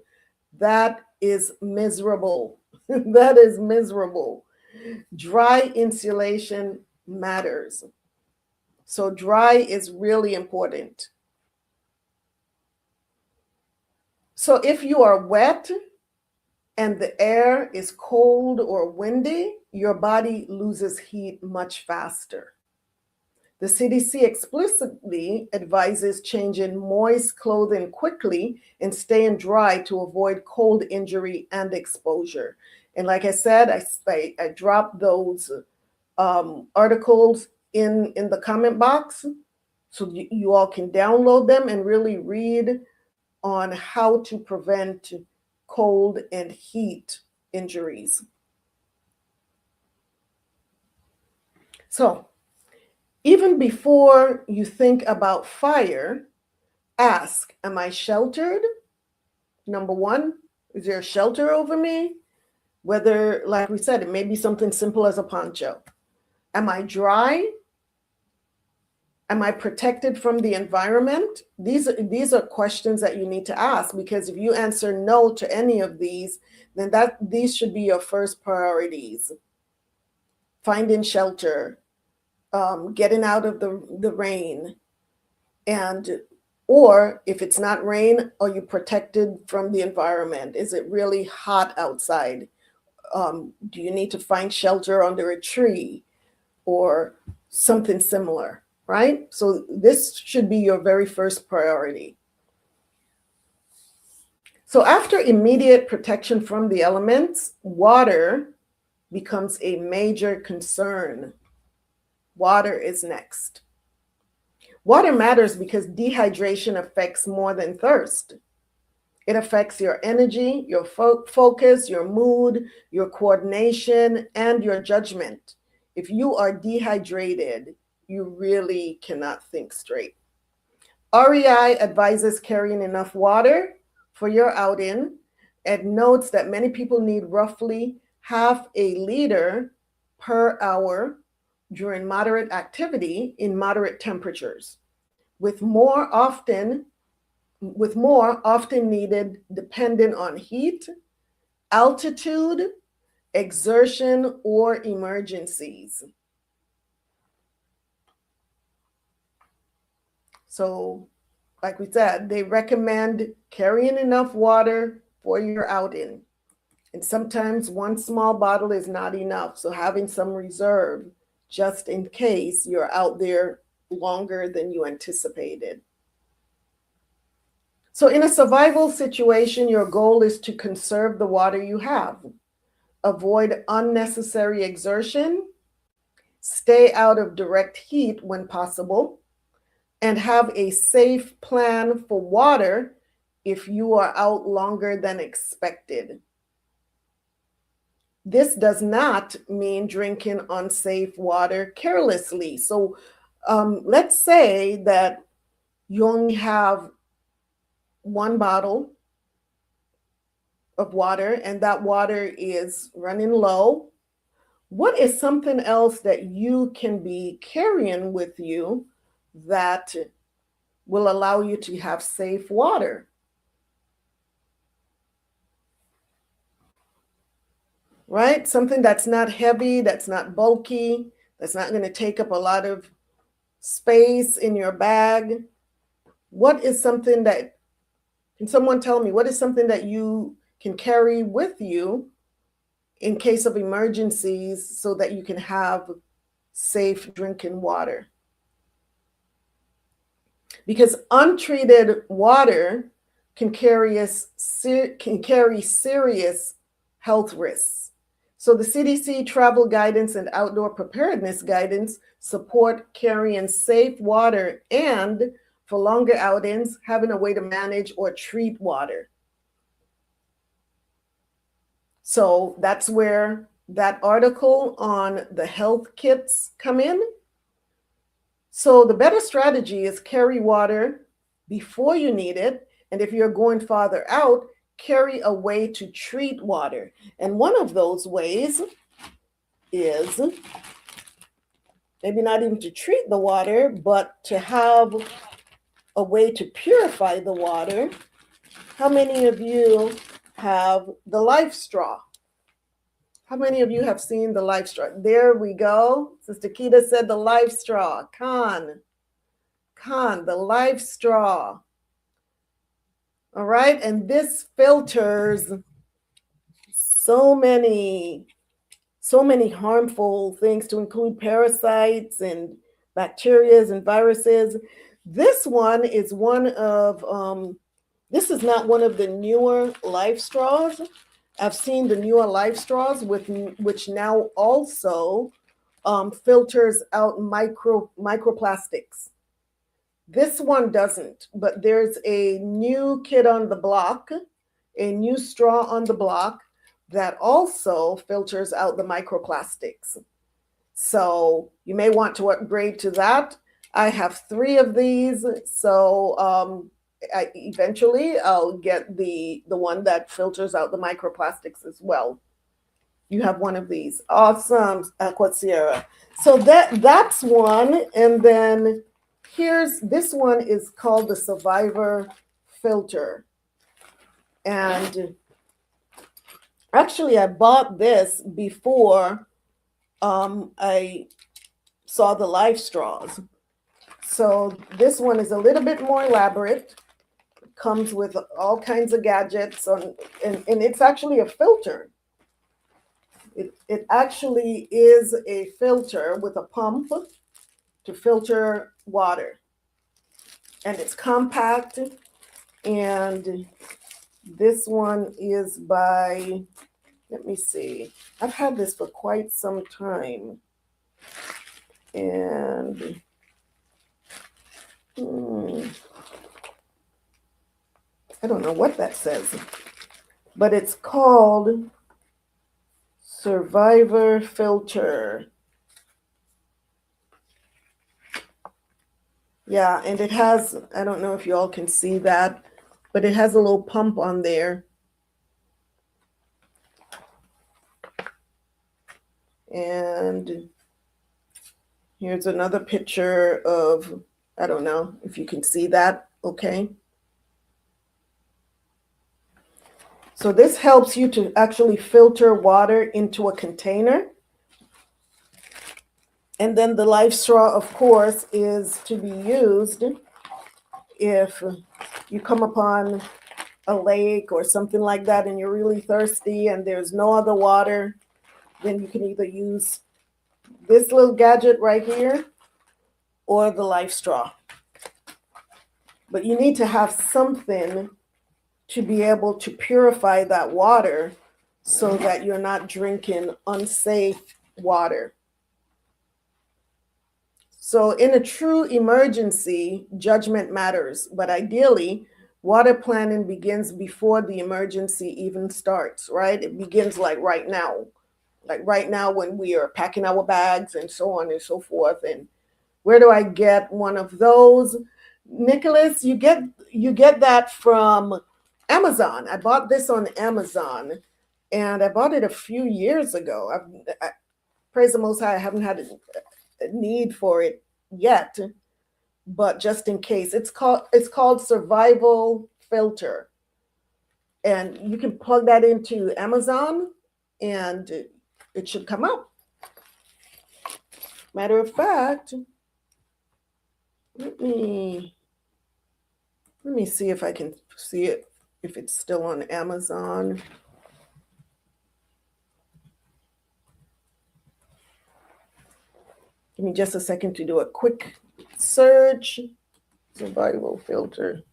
That is miserable. That is miserable. Dry insulation matters. So dry is really important. So if you are wet and the air is cold or windy, your body loses heat much faster. The CDC explicitly advises changing moist clothing quickly and staying dry to avoid cold injury and exposure. And like I said, I dropped those articles in the comment box so you all can download them and really read on how to prevent cold and heat injuries. So even before you think about fire, ask, am I sheltered? Number one, is there a shelter over me? Whether, like we said, it may be something simple as a poncho. Am I dry? Am I protected from the environment? These are questions that you need to ask, because if you answer no to any of these, then these should be your first priorities. Finding shelter, getting out of the rain, or if it's not rain, are you protected from the environment? Is it really hot outside? Do you need to find shelter under a tree or something similar, right? So this should be your very first priority. So after immediate protection from the elements, water becomes a major concern. Water is next. Water matters because dehydration affects more than thirst. It affects your energy, your focus, your mood, your coordination, and your judgment. If you are dehydrated, you really cannot think straight. REI advises carrying enough water for your outing and notes that many people need roughly half a liter per hour during moderate activity in moderate temperatures, with more often needed dependent on heat, altitude, exertion, or emergencies. So, like we said, they recommend carrying enough water for your outing. And sometimes one small bottle is not enough. So having some reserve just in case you're out there longer than you anticipated. So in a survival situation, your goal is to conserve the water you have, avoid unnecessary exertion, stay out of direct heat when possible, and have a safe plan for water if you are out longer than expected. This does not mean drinking unsafe water carelessly. So let's say that you only have one bottle of water and that water is running low. What is something else that you can be carrying with you that will allow you to have safe water? Right? Something that's not heavy, that's not bulky, that's not going to take up a lot of space in your bag. What is something that, can someone tell me, what is something that you can carry with you in case of emergencies so that you can have safe drinking water? Because untreated water can carry serious health risks. So the CDC travel guidance and outdoor preparedness guidance support carrying safe water and, for longer outings, having a way to manage or treat water. So that's where that article on the health kits come in. So the better strategy is carry water before you need it. And if you're going farther out, carry a way to treat water. And one of those ways is maybe not even to treat the water, but to have a way to purify the water. How many of you have the life straw? How many of you have seen the life straw? There we go. Sister Keita said the life straw. Khan, the life straw. All right, and this filters so many harmful things, to include parasites and bacteria and viruses. This one is this is not one of the newer life straws. I've seen the newer life straws which now also filters out microplastics. This one doesn't, but there's a new kit on the block, a new straw on the block that also filters out the microplastics. So you may want to upgrade to that. I have 3 of these, so eventually I'll get the one that filters out the microplastics as well. You have one of these. Awesome, Aqua Sierra. So that's one. And then this one is called the Survivor Filter. And actually I bought this before I saw the life straws. So this one is a little bit more elaborate. It comes with all kinds of gadgets and it's actually a filter. It actually is a filter with a pump to filter water. And it's compact. And this one is by, let me see. I've had this for quite some time. And I don't know what that says, but it's called Survivor Filter. Yeah, and it has, I don't know if you all can see that, but it has a little pump on there. And here's another picture of, I don't know if you can see that, okay? So this helps you to actually filter water into a container. And then the life straw, of course, is to be used if you come upon a lake or something like that and you're really thirsty and there's no other water, then you can either use this little gadget right here or the life straw. But you need to have something to be able to purify that water so that you're not drinking unsafe water. So in a true emergency, judgment matters, but ideally, water planning begins before the emergency even starts, right? It begins like right now when we are packing our bags and so on and so forth. And where do I get one of those? Nicholas, you get that from Amazon. I bought this on Amazon, and I bought it a few years ago. I praise the Most High, I haven't had a need for it yet, but just in case, it's called Survival Filter, and you can plug that into Amazon, and it should come up. Matter of fact, let me see if I can see it, if it's still on Amazon. Give me just a second to do a quick search. Survival Filter.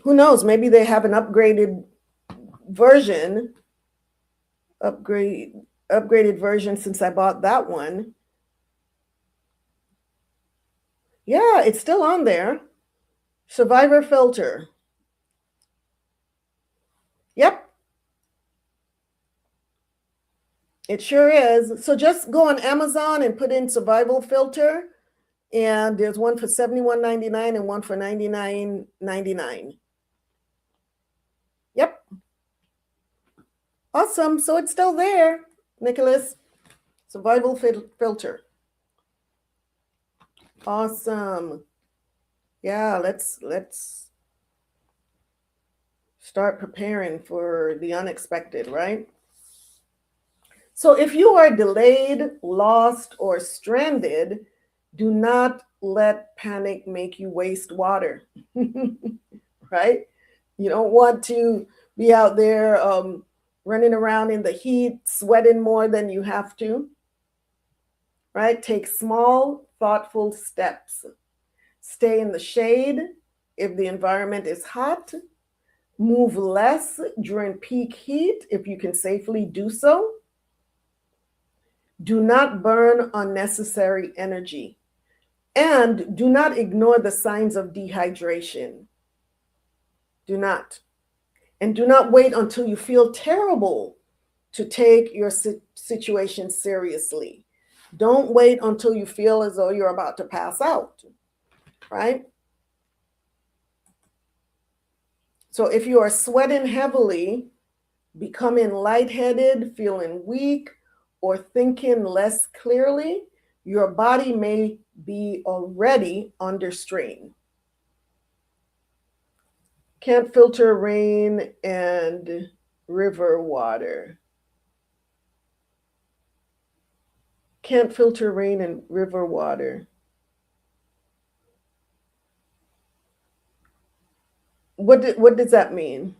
Who knows? Maybe they have an upgraded version. Upgraded version since I bought that one. Yeah, it's still on there. Survivor Filter. Yep, it sure is. So just go on Amazon and put in survival filter, and there's one for $71.99 and one for $99.99. Yep. Awesome. So it's still there, Nicholas. Survival filter. Awesome. Yeah, let's start preparing for the unexpected, right? So if you are delayed, lost, or stranded, do not let panic make you waste water, right? You don't want to be out there running around in the heat, sweating more than you have to, right? Take small, thoughtful steps. Stay in the shade if the environment is hot. Move less during peak heat if you can safely do so. Do not burn unnecessary energy. And do not ignore the signs of dehydration. Do not. And do not wait until you feel terrible to take your situation seriously. Don't wait until you feel as though you're about to pass out, right? So if you are sweating heavily, becoming lightheaded, feeling weak, or thinking less clearly, your body may be already under strain. Can't filter rain and river water. Can't filter rain and river water. What does that mean?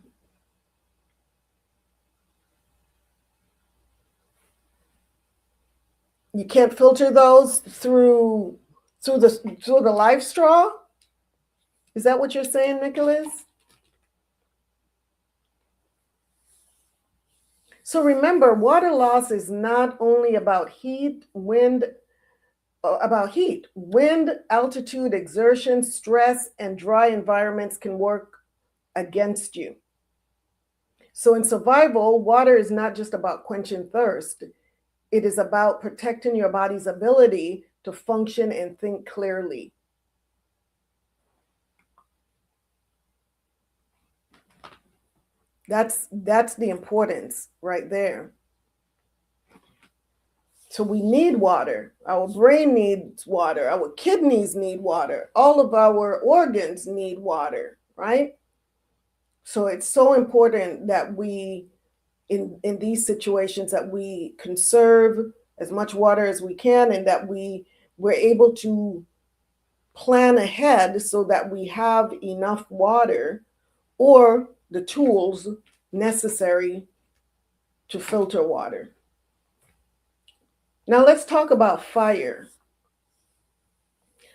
You can't filter those through the live straw? Is that what you're saying, Nicholas? So remember, water loss is not only about heat, wind, altitude, exertion, stress, and dry environments can work against you. So in survival, water is not just about quenching thirst. It is about protecting your body's ability to function and think clearly. That's the importance right there. So we need water. Our brain needs water. Our kidneys need water. All of our organs need water, right? So it's so important that we, in these situations, that we conserve as much water as we can, and that we're able to plan ahead so that we have enough water or the tools necessary to filter water. Now let's talk about fire.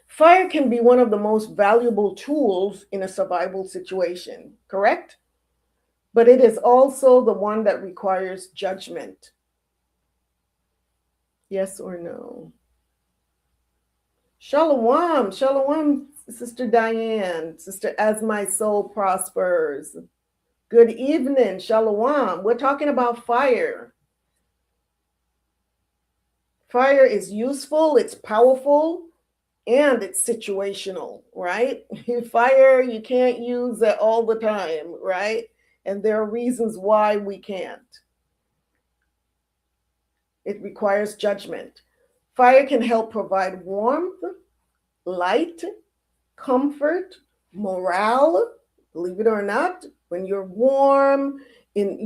Fire can be one of the most valuable tools in a survival situation, correct? But it is also the one that requires judgment. Yes or no? Shalawam, Shalawam, Sister Diane, Sister As My Soul Prospers. Good evening, Shalawam. We're talking about fire. Fire is useful, it's powerful, and it's situational, right? Fire, you can't use it all the time, right? And there are reasons why we can't. It requires judgment. Fire can help provide warmth, light, comfort, morale. Believe it or not, when you're warm, if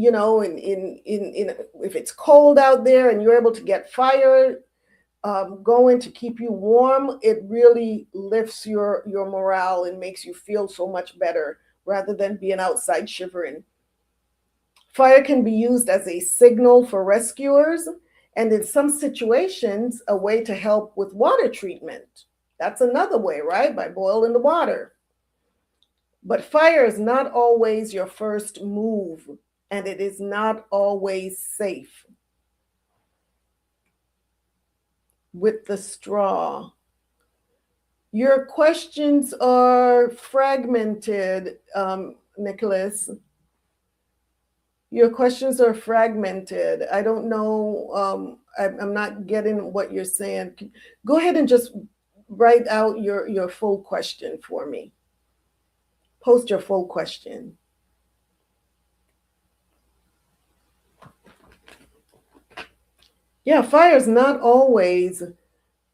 it's cold out there and you're able to get fire going to keep you warm, it really lifts your morale and makes you feel so much better rather than being outside shivering. Fire can be used as a signal for rescuers, and in some situations, a way to help with water treatment. That's another way, right? By boiling the water. But fire is not always your first move, and it is not always safe. With the straw. Your questions are fragmented, Nicholas. Your questions are fragmented. I don't know. I'm not getting what you're saying. Go ahead and just write out your full question for me. Post your full question. Yeah, fire is not always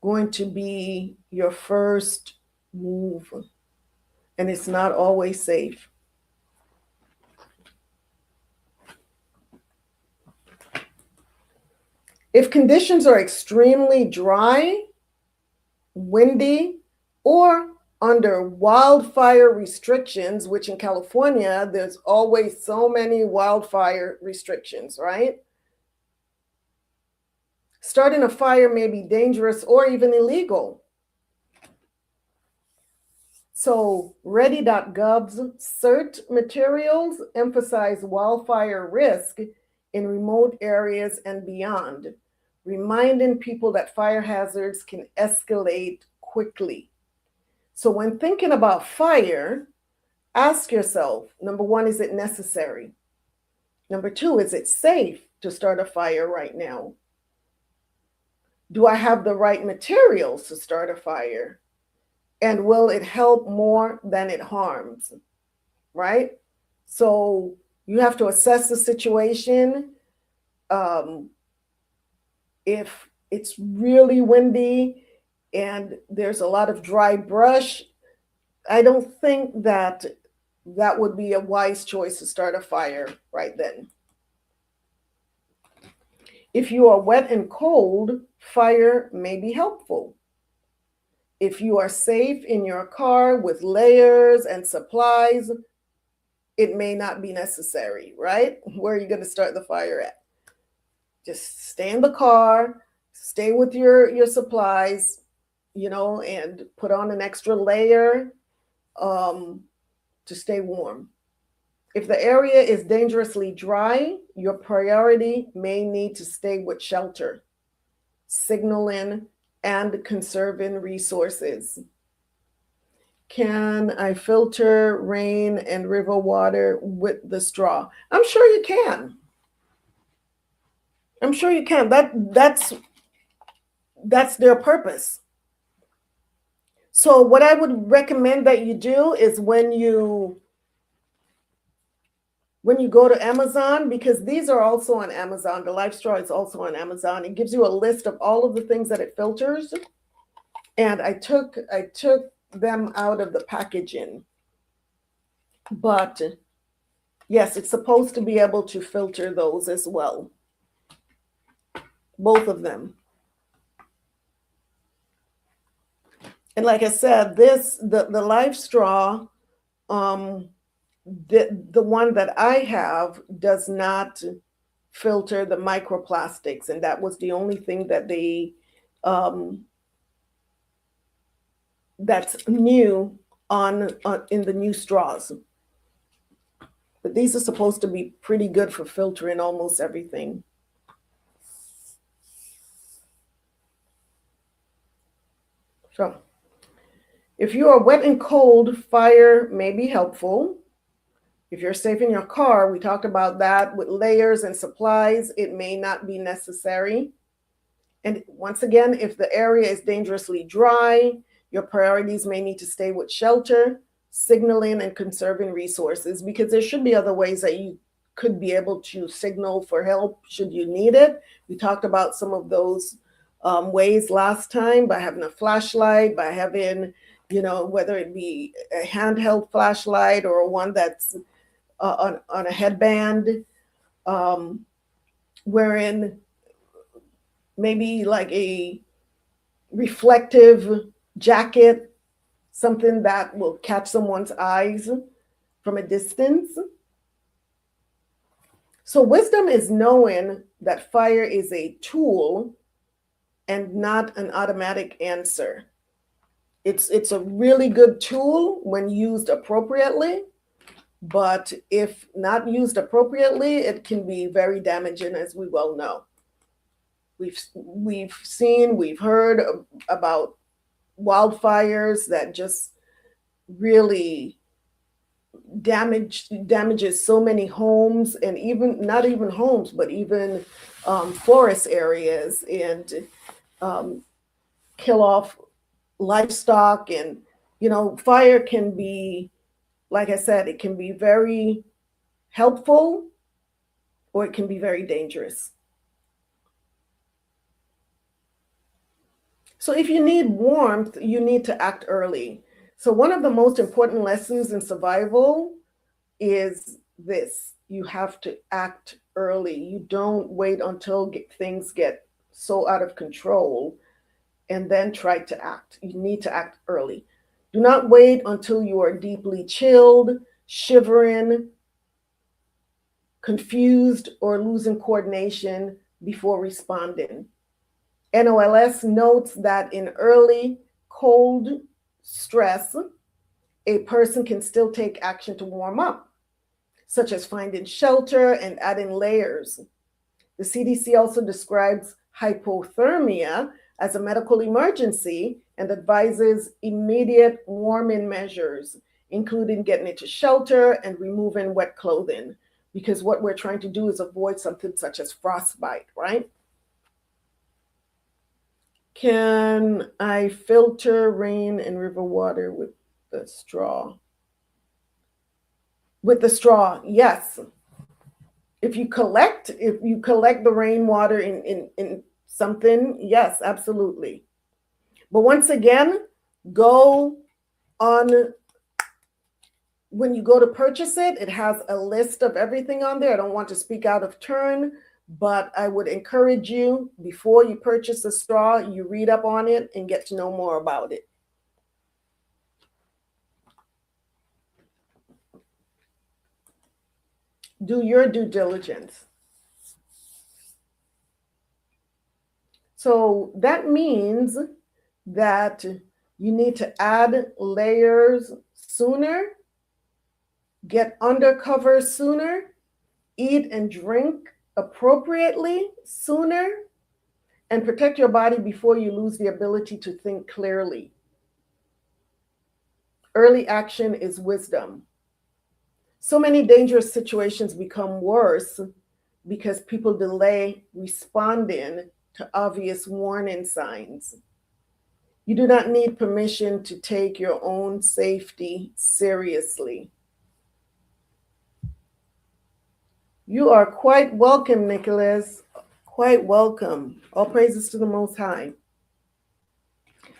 going to be your first move, and it's not always safe. If conditions are extremely dry, windy, or under wildfire restrictions, which in California, there's always so many wildfire restrictions, right? Starting a fire may be dangerous or even illegal. So ready.gov's CERT materials emphasize wildfire risk in remote areas and beyond, reminding people that fire hazards can escalate quickly. So when thinking about fire, ask yourself, number one, is it necessary? Number two, is it safe to start a fire right now? Do I have the right materials to start a fire? And will it help more than it harms? Right? So you have to assess the situation. If it's really windy and there's a lot of dry brush, I don't think that would be a wise choice to start a fire right then. If you are wet and cold, fire may be helpful. If you are safe in your car with layers and supplies, it may not be necessary, right? Where are you going to start the fire at? Just stay in the car, stay with your supplies, and put on an extra layer to stay warm. If the area is dangerously dry, your priority may need to stay with shelter, signaling, and conserving resources. Can I filter rain and river water with the straw? I'm sure you can. I'm sure you can. That's their purpose. So what I would recommend that you do is when you go to Amazon, because these are also on Amazon, the Life Straw is also on Amazon. It gives you a list of all of the things that it filters. And I took them out of the packaging. But yes, it's supposed to be able to filter those as well. Both of them. And like I said, the Life Straw, the one that I have does not filter the microplastics, and that was the only thing that they that's new on in the new straws. But these are supposed to be pretty good for filtering almost everything. So if you are wet and cold, fire may be helpful. If you're safe in your car, we talked about that with layers and supplies, it may not be necessary. And once again, if the area is dangerously dry, your priorities may need to stay with shelter, signaling, and conserving resources, because there should be other ways that you could be able to signal for help should you need it. We talked about some of those ways last time, by having a flashlight, by having, whether it be a handheld flashlight or one that's on a headband, wherein maybe like a reflective jacket, something that will catch someone's eyes from a distance. So wisdom is knowing that fire is a tool and not an automatic answer. It's a really good tool when used appropriately, but if not used appropriately, it can be very damaging, as we well know. We've heard about wildfires that just really damages so many homes, and even not even homes, but even forest areas, and kill off livestock. And fire can be, like I said, it can be very helpful or it can be very dangerous. So if you need warmth, you need to act early. So one of the most important lessons in survival is this: you have to act early. You don't wait until things get so out of control and then try to act. You need to act early. Do not wait until you are deeply chilled, shivering, confused, or losing coordination before responding. NOLS notes that in early cold stress, a person can still take action to warm up, such as finding shelter and adding layers. The CDC also describes hypothermia as a medical emergency and advises immediate warming measures, including getting into shelter and removing wet clothing, because what we're trying to do is avoid something such as frostbite, right? Can I filter rain and river water with the straw? With the straw, yes. If you collect the rainwater in something, yes, absolutely. But once again, go on, when you go to purchase it, it has a list of everything on there. I don't want to speak out of turn, but I would encourage you, before you purchase a straw, you read up on it and get to know more about it. Do your due diligence. So that means that you need to add layers sooner, get under cover sooner, eat and drink appropriately sooner, and protect your body before you lose the ability to think clearly. Early action is wisdom. So many dangerous situations become worse because people delay responding to obvious warning signs. You do not need permission to take your own safety seriously. You are quite welcome, Nicholas. Quite welcome. All praises to the Most High.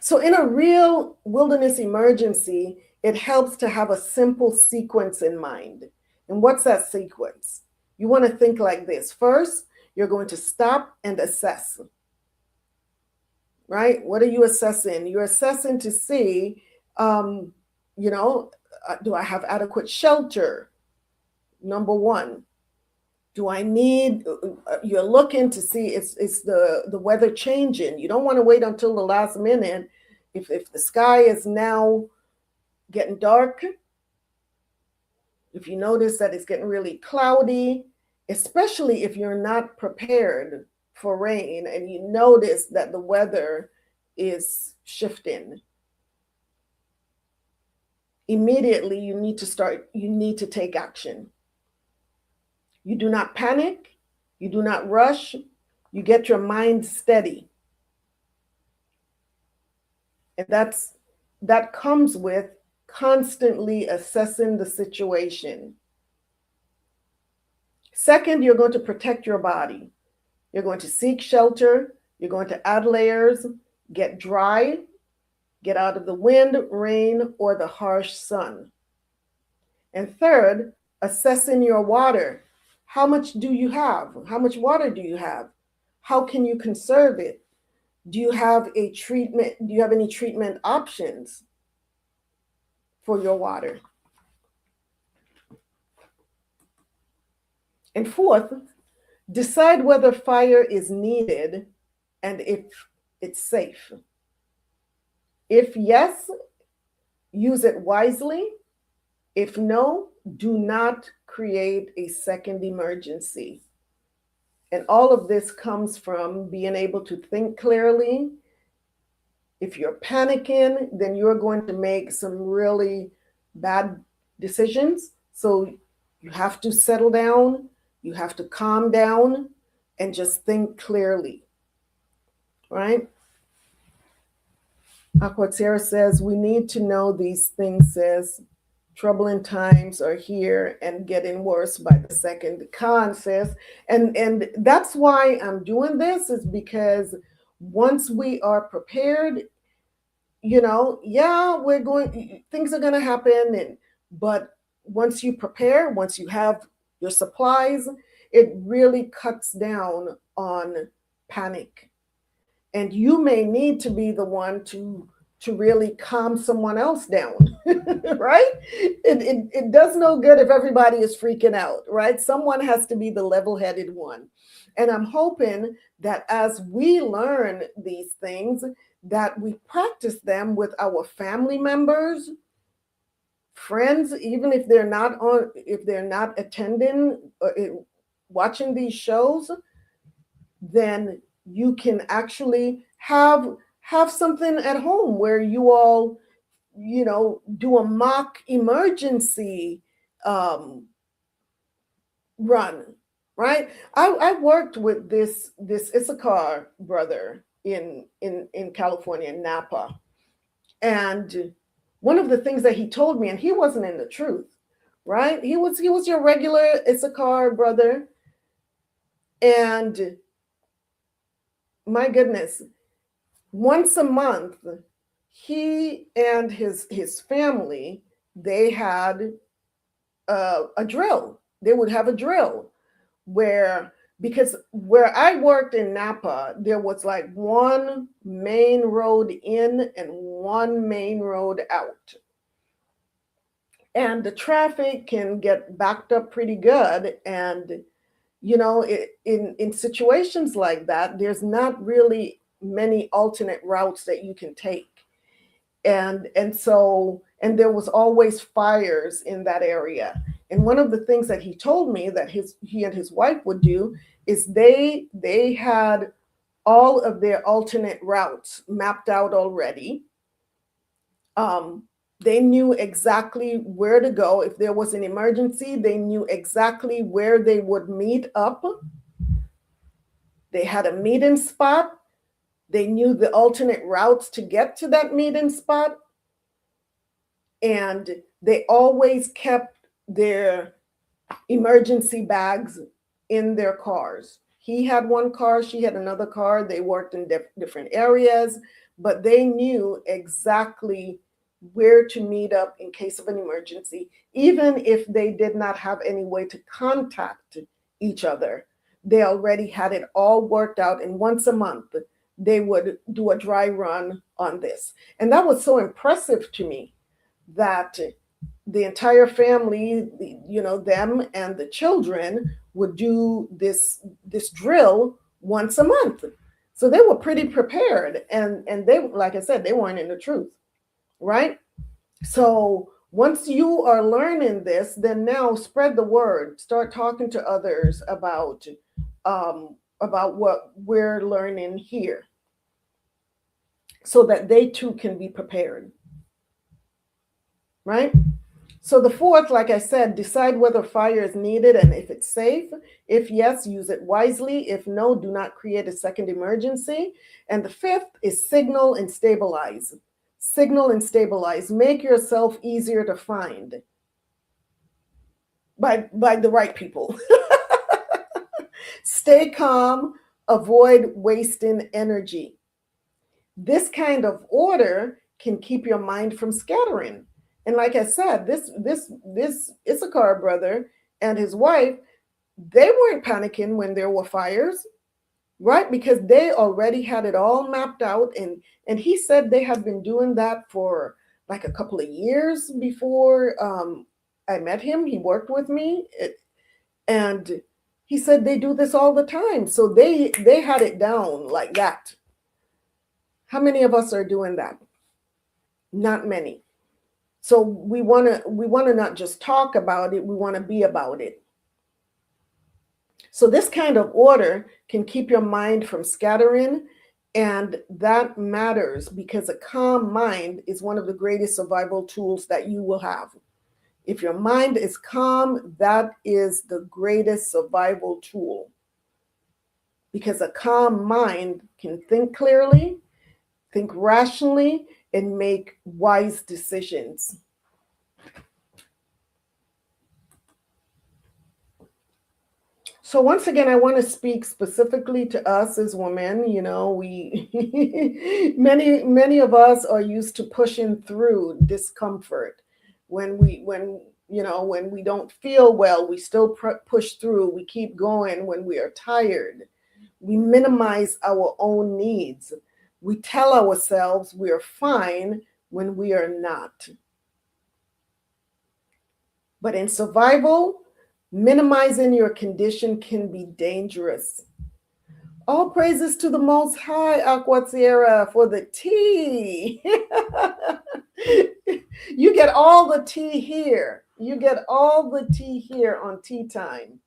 So in a real wilderness emergency, it helps to have a simple sequence in mind. And what's that sequence? You want to think like this. First, you're going to stop and assess. Right? What are you assessing? You're assessing to see, do I have adequate shelter? Number one. Do I need, you're looking to see, is the weather changing? You don't want to wait until the last minute. If the sky is now getting dark, if you notice that it's getting really cloudy, especially if you're not prepared for rain and you notice that the weather is shifting, immediately you need to take action. You do not panic, you do not rush, you get your mind steady. And that comes with constantly assessing the situation. Second, you're going to protect your body. You're going to seek shelter, you're going to add layers, get dry, get out of the wind, rain, or the harsh sun. And third, assessing your water. How much do you have? How much water do you have? How can you conserve it? Do you have a treatment? Do you have any treatment options for your water? And fourth, decide whether fire is needed and if it's safe. If yes, use it wisely. If no, do not create a second emergency. And all of this comes from being able to think clearly. If you're panicking, then you're going to make some really bad decisions. So you have to settle down, you have to calm down, and just think clearly, right? Aquatera says, we need to know these things, says, troubling times are here and getting worse by the second. Khan says, and that's why I'm doing this, is because once we are prepared, yeah, things are going to happen. But once you prepare, once you have your supplies, it really cuts down on panic. And you may need to be the one to really calm someone else down, right? It does no good if everybody is freaking out, right? Someone has to be the level-headed one. And I'm hoping that as we learn these things, that we practice them with our family members, friends, even if they're not attending or watching these shows, then you can actually have something at home where you all, do a mock emergency run, right? I worked with this Issachar brother in California, in Napa. And one of the things that he told me, and he wasn't in the truth, right? He was your regular Issachar brother. And my goodness, once a month, he and his family, they had a drill. They would have a drill because where I worked in Napa, there was like one main road in and one main road out. And the traffic can get backed up pretty good. And, in situations like that, there's not really many alternate routes that you can take. And there was always fires in that area. And one of the things that he told me that he and his wife would do is they had all of their alternate routes mapped out already. They knew exactly where to go. If there was an emergency, they knew exactly where they would meet up. They had a meeting spot. They knew the alternate routes to get to that meeting spot. And they always kept their emergency bags in their cars. He had one car, she had another car. They worked in different areas, but they knew exactly where to meet up in case of an emergency, even if they did not have any way to contact each other. They already had it all worked out, and once a month, they would do a dry run on this. And that was so impressive to me, that the entire family, them and the children would do this drill once a month. So they were pretty prepared, and they, like I said, they weren't in the truth, right? So once you are learning this, then now spread the word. Start talking to others about what we're learning here, so that they too can be prepared, right? So the fourth, like I said, decide whether fire is needed and if it's safe. If yes, use it wisely. If no, do not create a second emergency. And the fifth is signal and stabilize. Signal and stabilize. Make yourself easier to find by the right people. Stay calm. Avoid wasting energy. This kind of order can keep your mind from scattering. And like I said, this Issachar brother and his wife, they weren't panicking when there were fires, right? Because they already had it all mapped out. And he said they had been doing that for like a couple of years before I met him. He worked with me. And he said they do this all the time. So they had it down like that. How many of us are doing that? Not many. So we want to not just talk about it, we want to be about it. So this kind of order can keep your mind from scattering, and that matters because a calm mind is one of the greatest survival tools that you will have. If your mind is calm, that is the greatest survival tool. Because a calm mind can think clearly, think rationally, and make wise decisions. So once again, I want to speak specifically to us as women. You know, we many of us are used to pushing through discomfort. When we don't feel well, we still push through. We keep going when we are tired. We minimize our own needs. We tell ourselves we are fine when we are not. But in survival, minimizing your condition can be dangerous. All praises to the Most High, Aqua Sierra, for the tea. You get all the tea here. You get all the tea here on tea time.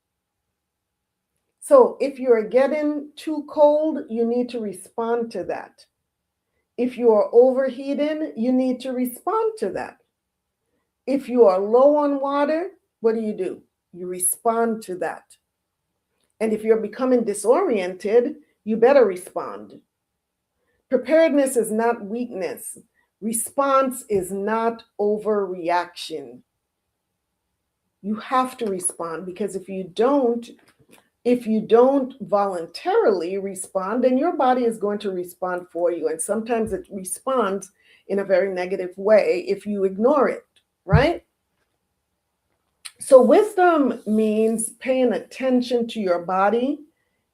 So if you're getting too cold, you need to respond to that. If you are overheating, you need to respond to that. If you are low on water, what do? You respond to that. And if you're becoming disoriented, you better respond. Preparedness is not weakness. Response is not overreaction. You have to respond, because if you don't voluntarily respond, then your body is going to respond for you. And sometimes it responds in a very negative way if you ignore it, right? So wisdom means paying attention to your body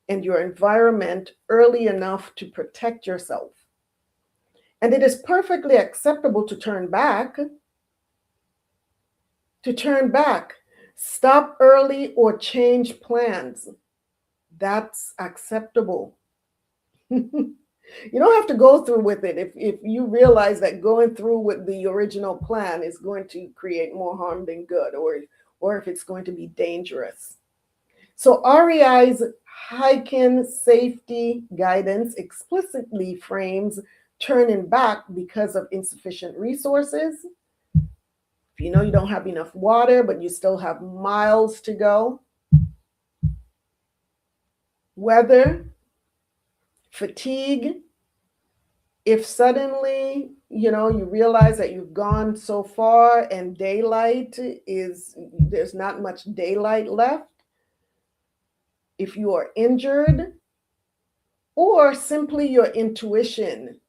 and your environment early enough to protect yourself. And it is perfectly acceptable to turn back. Stop early or change plans. That's acceptable. You don't have to go through with it if you realize that going through with the original plan is going to create more harm than good, or if it's going to be dangerous. So REI's hiking safety guidance explicitly frames turning back because of insufficient resources. If you know you don't have enough water, but you still have miles to go. Weather, fatigue. If suddenly, you realize that you've gone so far and there's not much daylight left. If you are injured, or simply your intuition.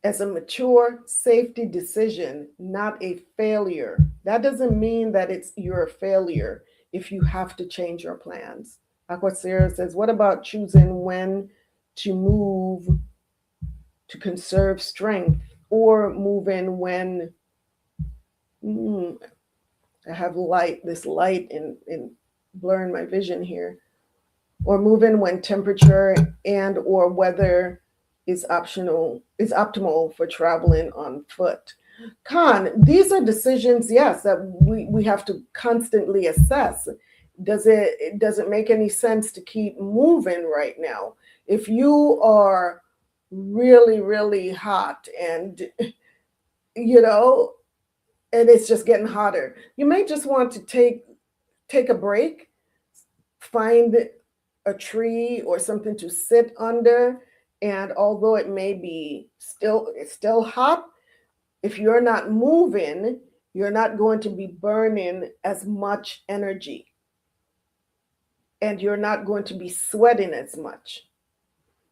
As a mature safety decision, not a failure. That doesn't mean that you're a failure if you have to change your plans. Aqua Sierra says, what about choosing when to move to conserve strength, or moving when I have this light in blurring my vision here, or moving when temperature and or weather is optimal for traveling on foot. Khan, these are decisions, yes, that we have to constantly assess. Does it make any sense to keep moving right now? If you are really, really hot and and it's just getting hotter, you may just want to take a break, find a tree or something to sit under. And although it may be still hot, if you're not moving, you're not going to be burning as much energy. And you're not going to be sweating as much,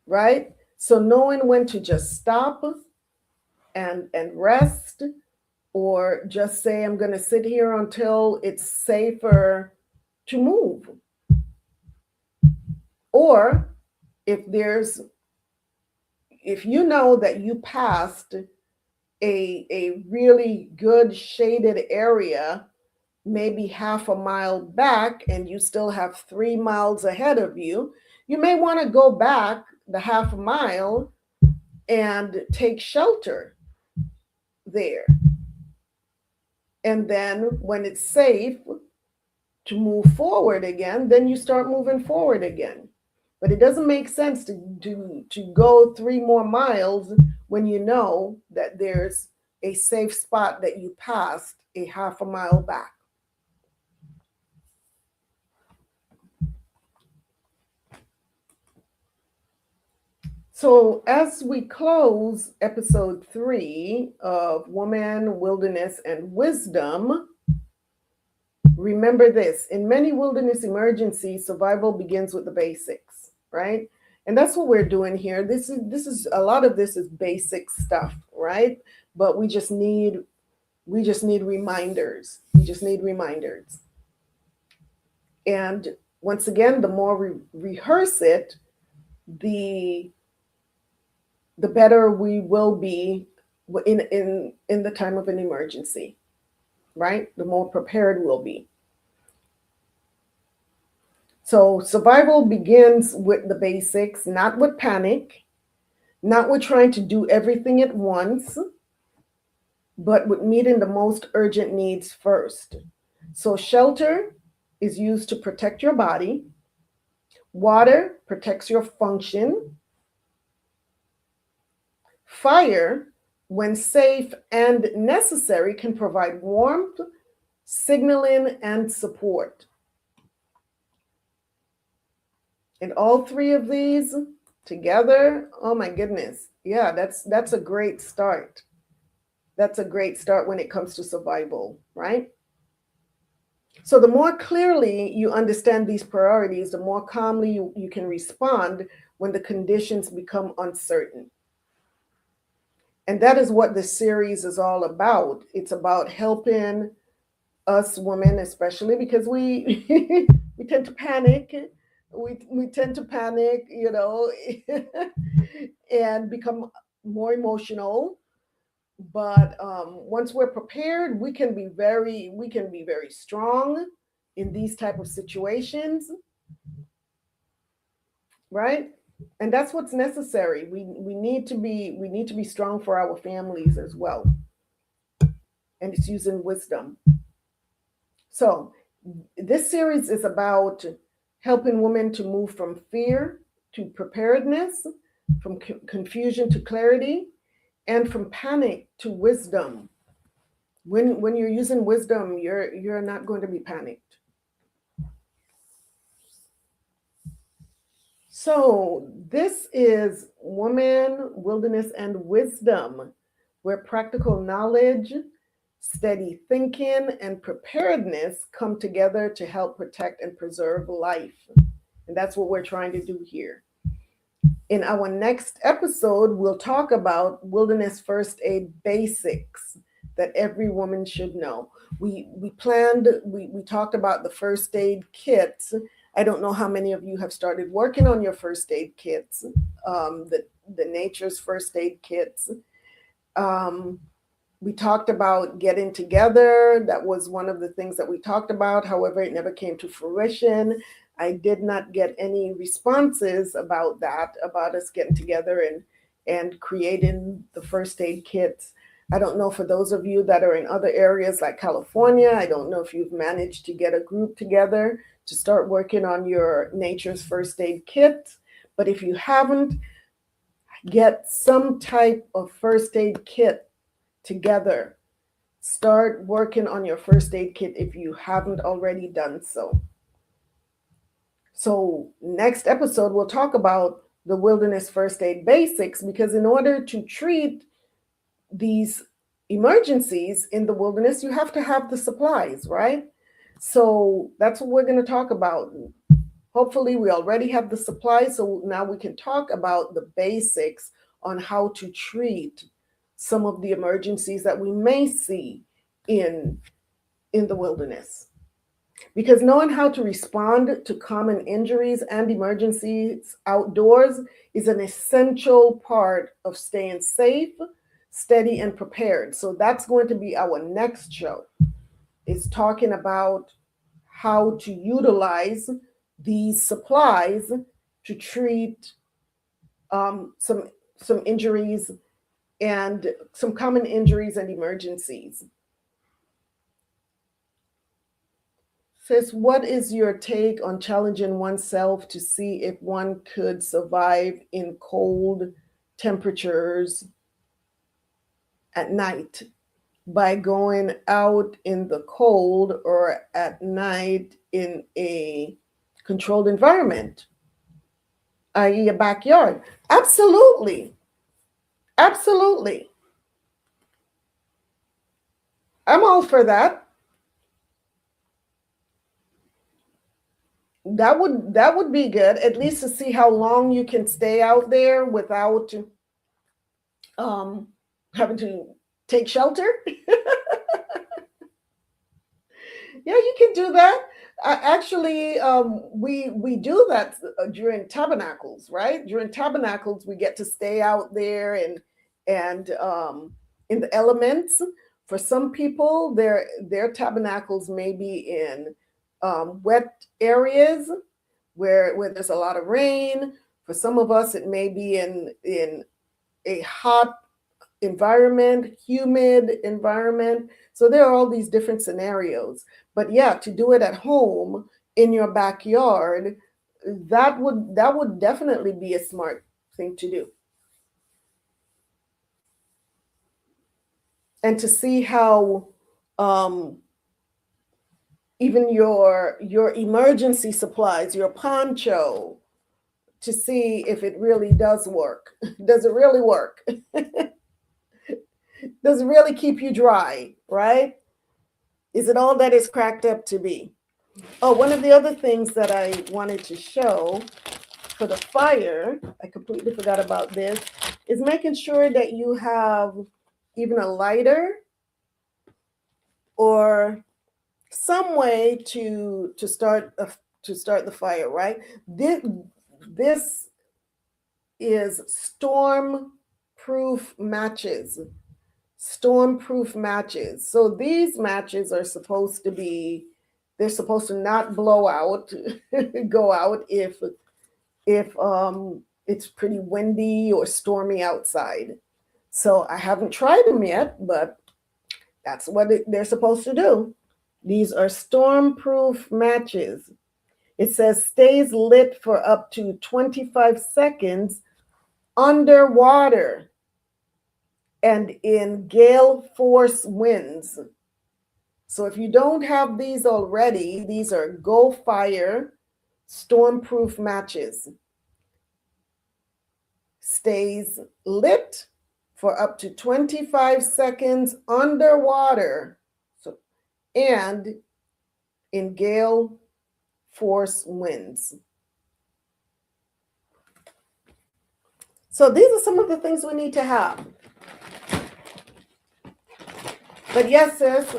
right? So knowing when to just stop and rest, or just say, I'm going to sit here until it's safer to move. Or if you know that you passed a really good shaded area, maybe half a mile back, and you still have 3 miles ahead of you, you may want to go back the half a mile and take shelter there. And then when it's safe to move forward again, then you start moving forward again. But it doesn't make sense to go 3 more miles when you know that there's a safe spot that you passed a half a mile back. So as we close episode 3 of Woman, Wilderness, and Wisdom, remember this: in many wilderness emergencies, survival begins with the basics, right? And that's what we're doing here. This is a lot of this is basic stuff, right? But we just need reminders. We just need reminders. And once again, the more we rehearse it, the better we will be in the time of an emergency, right? The more prepared we'll be. So survival begins with the basics, not with panic, not with trying to do everything at once, but with meeting the most urgent needs first. So shelter is used to protect your body. Water protects your function. Fire, when safe and necessary, can provide warmth, signaling, and support. And all 3 of these together, oh my goodness. Yeah, that's a great start. That's a great start when it comes to survival, right? So the more clearly you understand these priorities, the more calmly you can respond when the conditions become uncertain. And that is what this series is all about. It's about helping us women, especially because we we tend to panic. We tend to panic, and become more emotional. But once we're prepared, we can be very strong in these type of situations, right? And that's what's necessary. We need to be strong for our families as well. And it's using wisdom. So this series is about helping women to move from fear to preparedness, from confusion to clarity, and from panic to wisdom. When you're using wisdom, you're not going to be panicked. So this is Woman, Wilderness, and Wisdom, where practical knowledge, steady thinking, and preparedness come together to help protect and preserve life. And that's what we're trying to do here. In our next episode, we'll talk about wilderness first aid basics that every woman should know. We talked about the first aid kits. I don't know how many of you have started working on your first aid kits, the Nature's first aid kits. We talked about getting together. That was one of the things that we talked about. However, it never came to fruition. I did not get any responses about that, about us getting together and creating the first aid kits. I don't know, for those of you that are in other areas like California, I don't know if you've managed to get a group together to start working on your Nature's first aid kit. But if you haven't, get some type of first aid kit together. Start working on your first aid kit if you haven't already done so. So next episode, we'll talk about the wilderness first aid basics, because in order to treat these emergencies in the wilderness, you have to have the supplies, right? So that's what we're going to talk about. Hopefully we already have the supplies, so now we can talk about the basics on how to treat some of the emergencies that we may see in the wilderness. Because knowing how to respond to common injuries and emergencies outdoors is an essential part of staying safe, steady, and prepared. So that's going to be our next show, is talking about how to utilize these supplies to treat some injuries and some common injuries and emergencies. Sis, what is your take on challenging oneself to see if one could survive in cold temperatures at night by going out in the cold or at night in a controlled environment, i.e., a backyard? Absolutely. Absolutely. I'm all for that. That would be good, at least to see how long you can stay out there without having to take shelter. Yeah, you can do that. Actually, we do that during tabernacles, right? During tabernacles, we get to stay out there and in the elements. For some people, their tabernacles may be in wet areas where there's a lot of rain. For some of us, it may be in a hot environment, humid environment. So there are all these different scenarios. But yeah, to do it at home in your backyard, that would definitely be a smart thing to do. And to see how even your emergency supplies, your poncho, to see if it really does work. Does it really work? Does it really keep you dry, right? Is it all that it's cracked up to be? Oh, one of the other things that I wanted to show for the fire, I completely forgot about this, is making sure that you have even a lighter or some way to start the fire, right? This is storm-proof matches. Storm-proof matches. So these matches are supposed to be, they're supposed to not blow out, go out if it's pretty windy or stormy outside. So I haven't tried them yet, but that's what they're supposed to do. These are storm-proof matches. It says stays lit for up to 25 seconds underwater and in gale force winds. So if you don't have these already, these are Go Fire storm-proof matches. Stays lit for up to 25 seconds underwater, and in gale force winds. So these are some of the things we need to have. But yes, sis,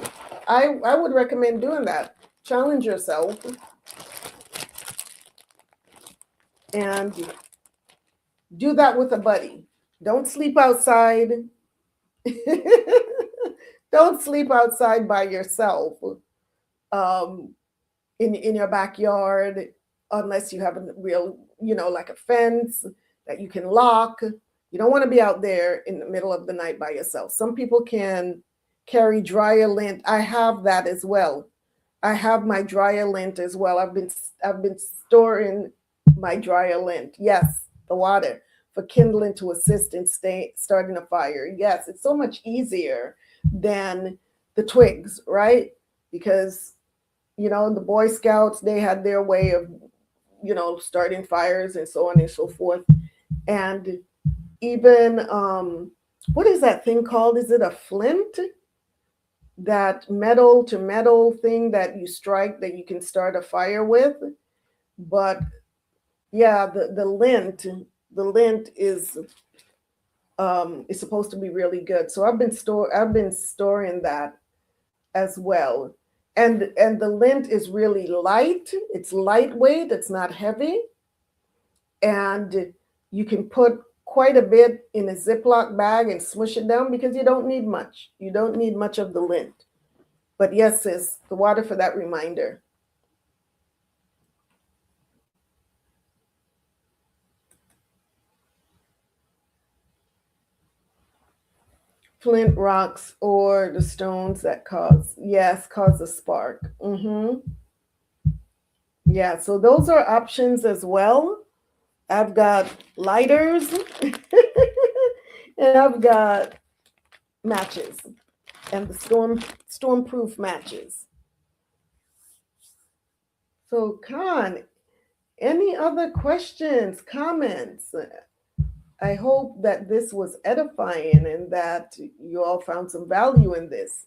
I would recommend doing that. Challenge yourself and do that with a buddy. Don't sleep outside. Don't sleep outside by yourself in your backyard unless you have a real, like a fence that you can lock. You don't want to be out there in the middle of the night by yourself. Some people can carry dryer lint. I have that as well. I have my dryer lint as well. I've been storing my dryer lint. Yes, the water for kindling to assist in starting a fire. Yes, it's so much easier than the twigs, right? Because, the Boy Scouts, they had their way of, starting fires and so on and so forth. And even, what is that thing called? Is it a flint? That metal to metal thing that you strike that you can start a fire with. But yeah, the lint is supposed to be really good. So I've been storing that as well. And the lint is really light. It's lightweight. It's not heavy. And you can put quite a bit in a Ziploc bag and smush it down because you don't need much. You don't need much of the lint. But yes, sis, the water for that reminder. Flint rocks or the stones that cause a spark. Yeah, so those are options as well. I've got lighters and I've got matches and the stormproof matches. So Khan, any other questions, comments? I hope that this was edifying and that you all found some value in this.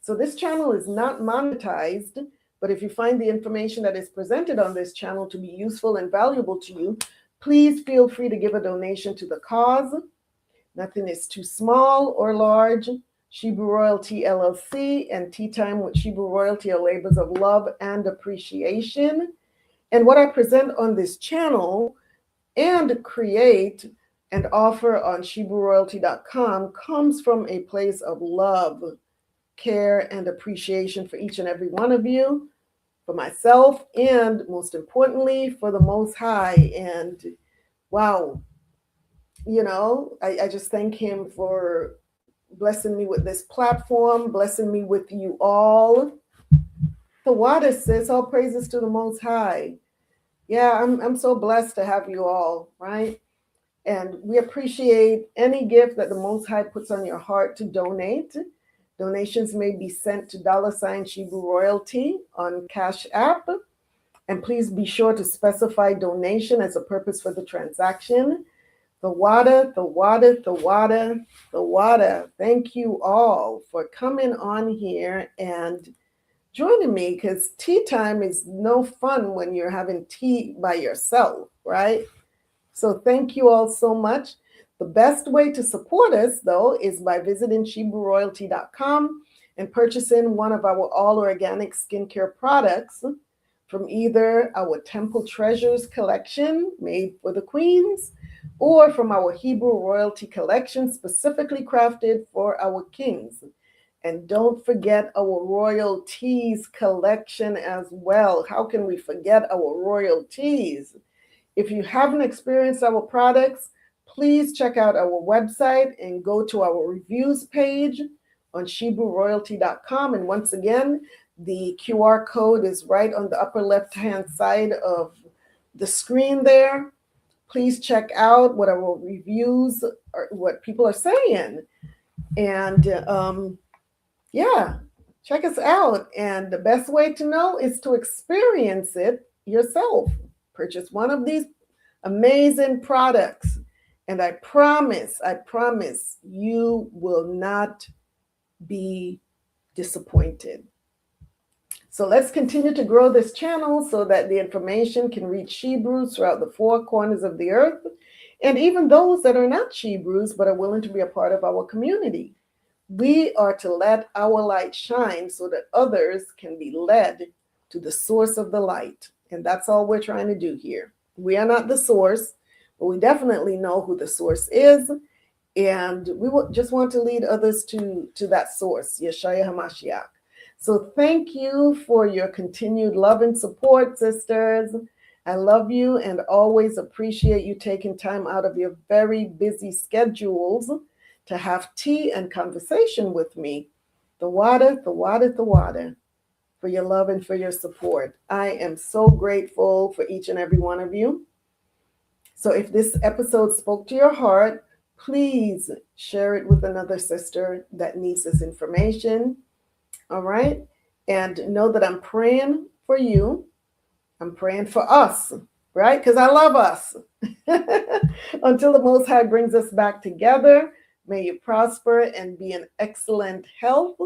So this channel is not monetized, but if you find the information that is presented on this channel to be useful and valuable to you, please feel free to give a donation to the cause. Nothing is too small or large. Shebrew Royalty LLC and Tea Time with Shebrew Royalty are labors of love and appreciation. And what I present on this channel and create and offer on ShebrewRoyalty.com comes from a place of love, care, and appreciation for each and every one of you, for myself, and most importantly, for the Most High. And wow, I just thank him for blessing me with this platform, blessing me with you all. The water says, all praises to the Most High. Yeah, I'm so blessed to have you all, right? And we appreciate any gift that the Most High puts on your heart to donate. Donations may be sent to $Shebrew Royalty on Cash App. And please be sure to specify donation as a purpose for the transaction. The water. Thank you all for coming on here and joining me, because tea time is no fun when you're having tea by yourself, right? So thank you all so much. The best way to support us, though, is by visiting ShebrewRoyalty.com and purchasing one of our all-organic skincare products from either our Temple Treasures collection made for the queens or from our Hebrew Royalty collection specifically crafted for our kings. And don't forget our royalties collection as well. How can we forget our royalties? If you haven't experienced our products, please check out our website and go to our reviews page on ShebrewRoyalty.com. And once again, the QR code is right on the upper left-hand side of the screen there. Please check out what our reviews are, what people are saying. And yeah, check us out. And the best way to know is to experience it yourself. Purchase one of these amazing products. And I promise, you will not be disappointed. So let's continue to grow this channel so that the information can reach Shebrews throughout the four corners of the earth, and even those that are not Shebrews but are willing to be a part of our community. We are to let our light shine so that others can be led to the source of the light. And that's all we're trying to do here. We are not the source, but we definitely know who the source is. And we just want to lead others to that source, YASHAYA HaMashiach. So thank you for your continued love and support, sisters. I love you and always appreciate you taking time out of your very busy schedules to have tea and conversation with me. The water, for your love and for your support. I am so grateful for each and every one of you. So if this episode spoke to your heart, please share it with another sister that needs this information. All right. And know that I'm praying for you. I'm praying for us, right? Because I love us. Until the Most High brings us back together, may you prosper and be in excellent health.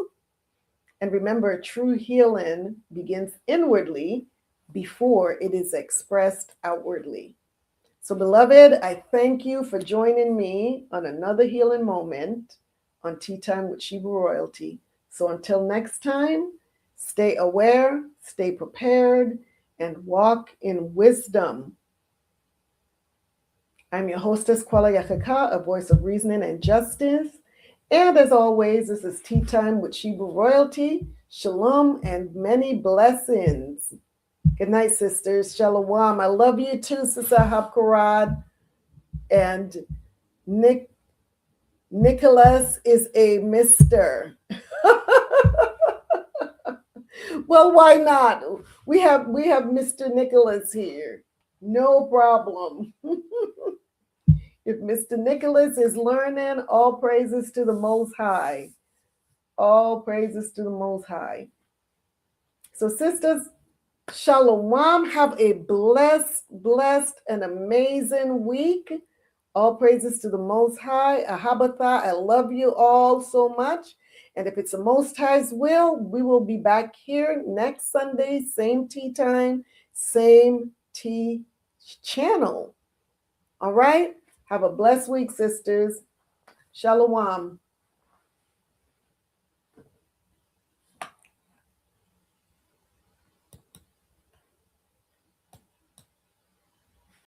And remember, true healing begins inwardly before it is expressed outwardly. So, beloved, I thank you for joining me on another healing moment on Tea Time with Shebrew Royalty. So until next time, stay aware, stay prepared, and walk in wisdom. I'm your hostess, Kwala Yakaka, a voice of reasoning and justice. And as always, this is Tea Time with Shebrew Royalty. Shalom and many blessings. Good night, sisters. Shalawam. I love you too, Sister Habkarad. And Nicholas is a Mr. Well, why not? We have Mr. Nicholas here. No problem. If Mr. Nicholas is learning, all praises to the Most High. All praises to the Most High. So, sisters, Shalawam, have a blessed, and amazing week. All praises to the Most High. Ahabatha, I love you all so much. And if it's the Most High's will, we will be back here next Sunday, same tea time, same tea channel. All right? Have a blessed week, sisters. Shalawam.